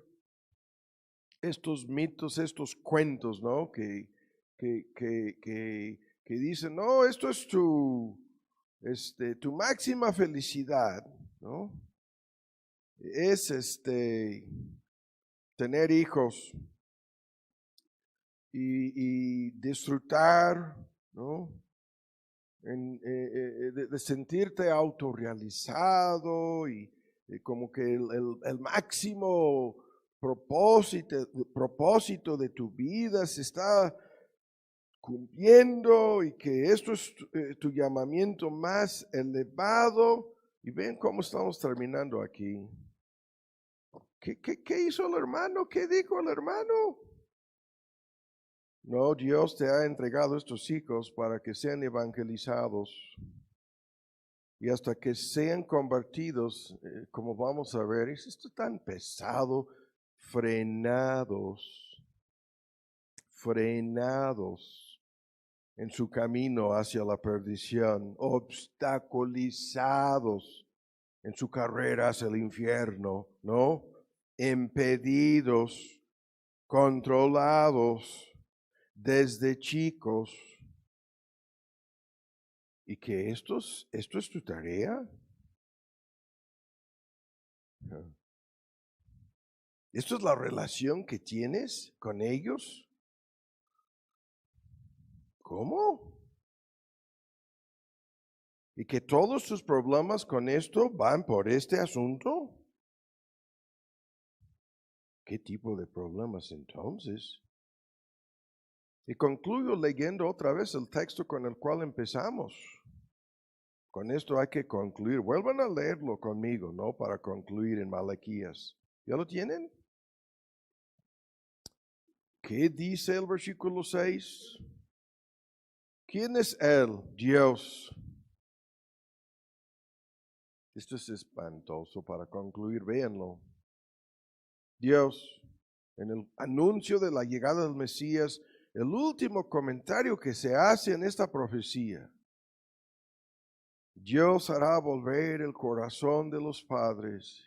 estos mitos, estos cuentos, ¿no? Que dicen, no, esto es tu máxima felicidad, ¿no? Es tener hijos y disfrutar, ¿no? De sentirte autorrealizado y como que el máximo propósito de tu vida se está cumpliendo y que esto es tu llamamiento más elevado. Y ven cómo estamos terminando aquí. ¿Qué hizo el hermano? ¿Qué dijo el hermano? No, Dios te ha entregado estos hijos para que sean evangelizados y hasta que sean convertidos, como vamos a ver, es esto tan pesado, frenados en su camino hacia la perdición, obstaculizados en su carrera hacia el infierno, ¿no? Impedidos, controlados desde chicos. ¿Y que esto es tu tarea? ¿Esto es la relación que tienes con ellos? ¿Cómo? ¿Y que todos tus problemas con esto van por este asunto? ¿Qué tipo de problemas entonces? Y concluyo leyendo otra vez el texto con el cual empezamos. Con esto hay que concluir. Vuelvan a leerlo conmigo, ¿no? Para concluir en Malaquías. ¿Ya lo tienen? ¿Qué dice el versículo 6? ¿Quién es Él? Dios. Esto es espantoso para concluir, véanlo. Dios, en el anuncio de la llegada del Mesías, el último comentario que se hace en esta profecía. Dios hará volver el corazón de los padres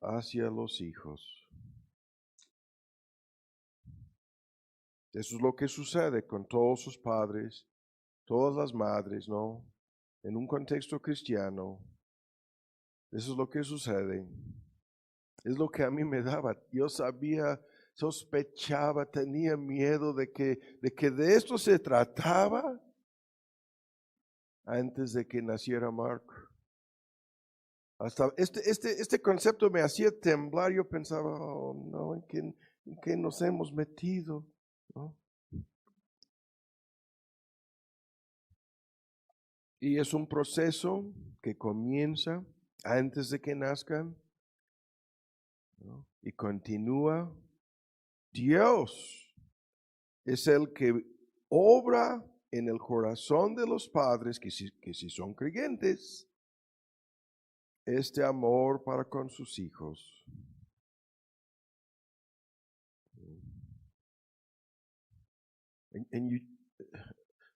hacia los hijos. Eso es lo que sucede con todos sus padres, todas las madres, ¿no? En un contexto cristiano, eso es lo que sucede. Es lo que a mí me daba. Yo sabía, sospechaba, tenía miedo de que de esto se trataba antes de que naciera Mark. Hasta este concepto me hacía temblar. Yo pensaba, oh no, ¿en qué nos hemos metido? ¿No? Y es un proceso que comienza antes de que nazcan, ¿no? Y continúa. Dios es el que obra en el corazón de los padres que si son creyentes, este amor para con sus hijos.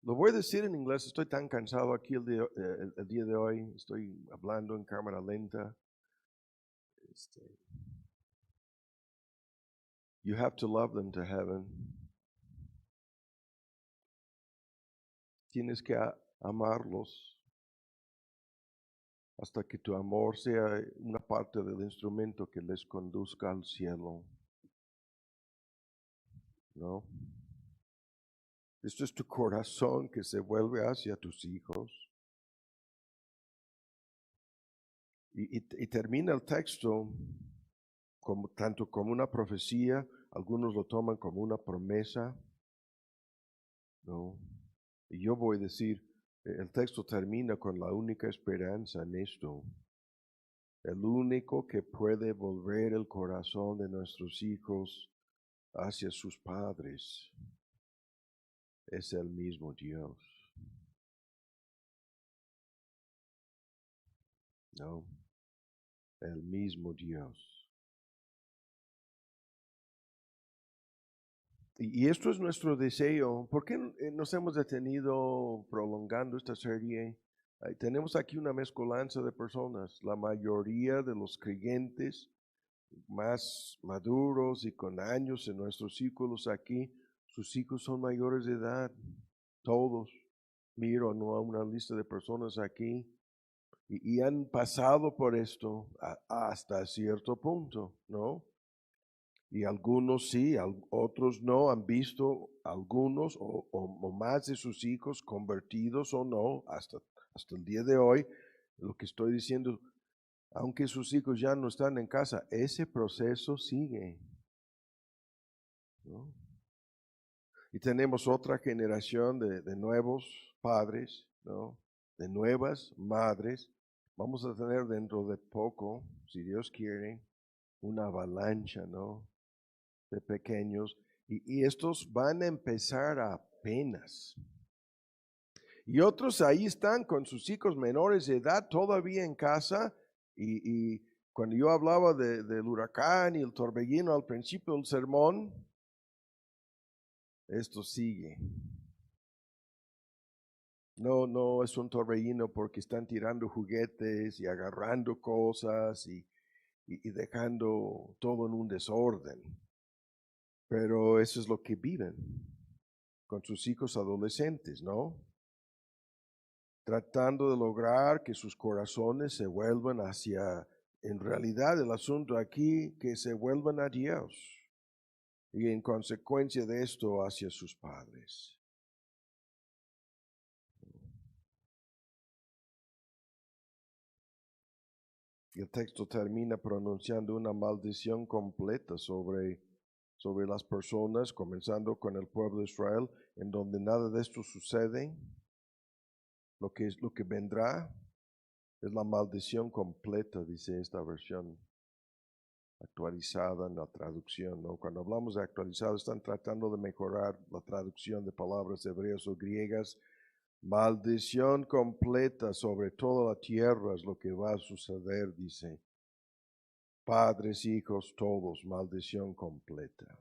Lo voy a decir en inglés, estoy tan cansado aquí el día de hoy, estoy hablando en cámara lenta. You have to love them to heaven. Tienes que amarlos hasta que tu amor sea una parte del instrumento que les conduzca al cielo. ¿No? Esto es tu corazón que se vuelve hacia tus hijos. Y termina el texto tanto como una profecía, algunos lo toman como una promesa, ¿no? Y yo voy a decir, el texto termina con la única esperanza en esto. El único que puede volver el corazón de nuestros hijos hacia sus padres es el mismo Dios. No, el mismo Dios. Y esto es nuestro deseo. ¿Por qué nos hemos detenido prolongando esta serie? Tenemos aquí una mezcolanza de personas. La mayoría de los creyentes más maduros y con años en nuestros círculos aquí, sus hijos son mayores de edad. Todos. Miro ¿no? a una lista de personas aquí y han pasado por esto hasta cierto punto, ¿no? Y algunos sí, otros no, han visto algunos o más de sus hijos convertidos o no, hasta el día de hoy. Lo que estoy diciendo, aunque sus hijos ya no están en casa, ese proceso sigue, ¿no? Y tenemos otra generación de nuevos padres, ¿no? De nuevas madres. Vamos a tener dentro de poco, si Dios quiere, una avalancha, ¿no? De pequeños. Y estos van a empezar apenas. Y otros ahí están con sus hijos menores de edad todavía en casa. Y cuando yo hablaba del huracán y el torbellino al principio del sermón, esto sigue. No, no es un torbellino porque están tirando juguetes y agarrando cosas y dejando todo en un desorden. Pero eso es lo que viven con sus hijos adolescentes, ¿no? Tratando de lograr que sus corazones se vuelvan hacia, en realidad el asunto aquí, que se vuelvan a Dios y en consecuencia de esto hacia sus padres. Y el texto termina pronunciando una maldición completa sobre las personas, comenzando con el pueblo de Israel, en donde nada de esto sucede. Lo que vendrá es la maldición completa, dice esta versión actualizada en la traducción, ¿no? Cuando hablamos de actualizado, están tratando de mejorar la traducción de palabras hebreas o griegas. Maldición completa sobre toda la tierra es lo que va a suceder, dice. Padres, hijos, todos, maldición completa.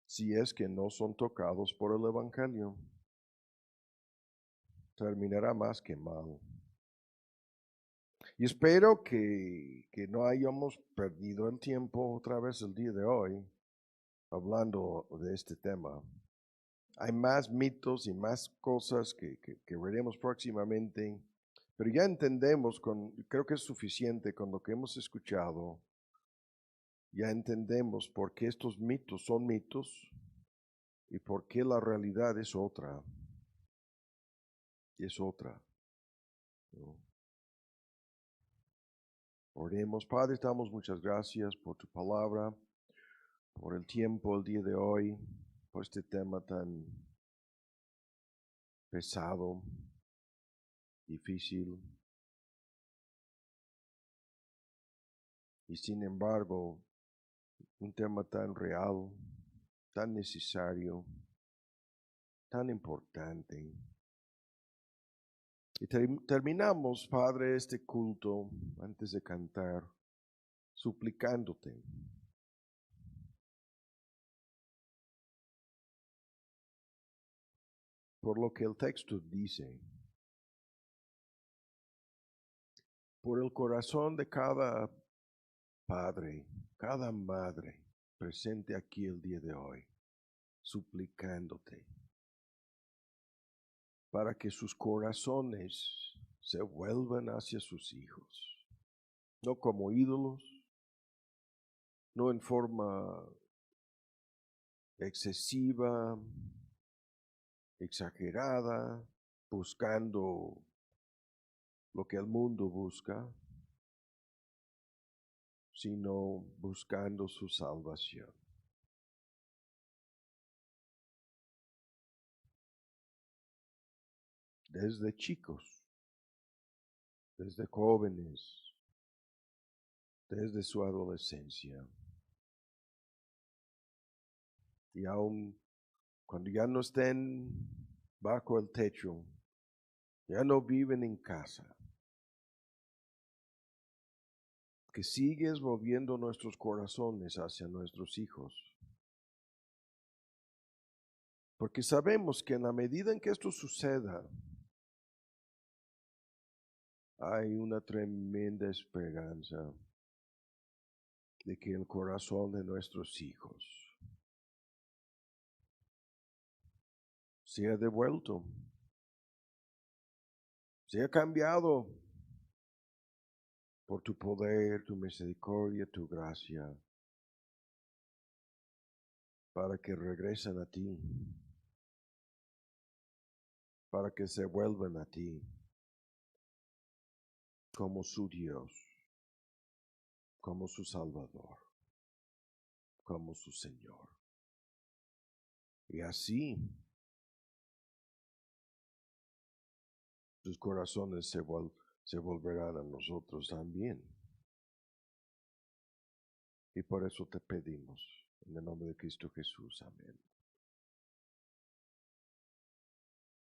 Si es que no son tocados por el Evangelio, terminará más que mal. Y espero que no hayamos perdido el tiempo otra vez el día de hoy hablando de este tema. Hay más mitos y más cosas que veremos próximamente, pero ya entendemos, creo que es suficiente con lo que hemos escuchado, ya entendemos por qué estos mitos son mitos y por qué la realidad es otra. Es otra, ¿no? Oremos. Padre, damos muchas gracias por tu palabra, por el tiempo, el día de hoy, por este tema tan pesado, difícil, y sin embargo, un tema tan real, tan necesario, tan importante. Y terminamos, Padre, este culto antes de cantar, suplicándote por lo que el texto dice, por el corazón de cada padre, cada madre presente aquí el día de hoy, suplicándote para que sus corazones se vuelvan hacia sus hijos, no como ídolos, no en forma excesiva, exagerada, buscando lo que el mundo busca, sino buscando su salvación. desde chicos, desde jóvenes, desde su adolescencia. Y aun cuando ya no estén bajo el techo, ya no viven en casa, que sigues moviendo nuestros corazones hacia nuestros hijos. Porque sabemos que en la medida en que esto suceda, hay una tremenda esperanza de que el corazón de nuestros hijos sea devuelto, sea cambiado por tu poder, tu misericordia, tu gracia, para que regresen a ti, para que se vuelvan a ti como su Dios, como su Salvador, como su Señor. Y así sus corazones se volverán a nosotros también. Y por eso te pedimos, en el nombre de Cristo Jesús, amén.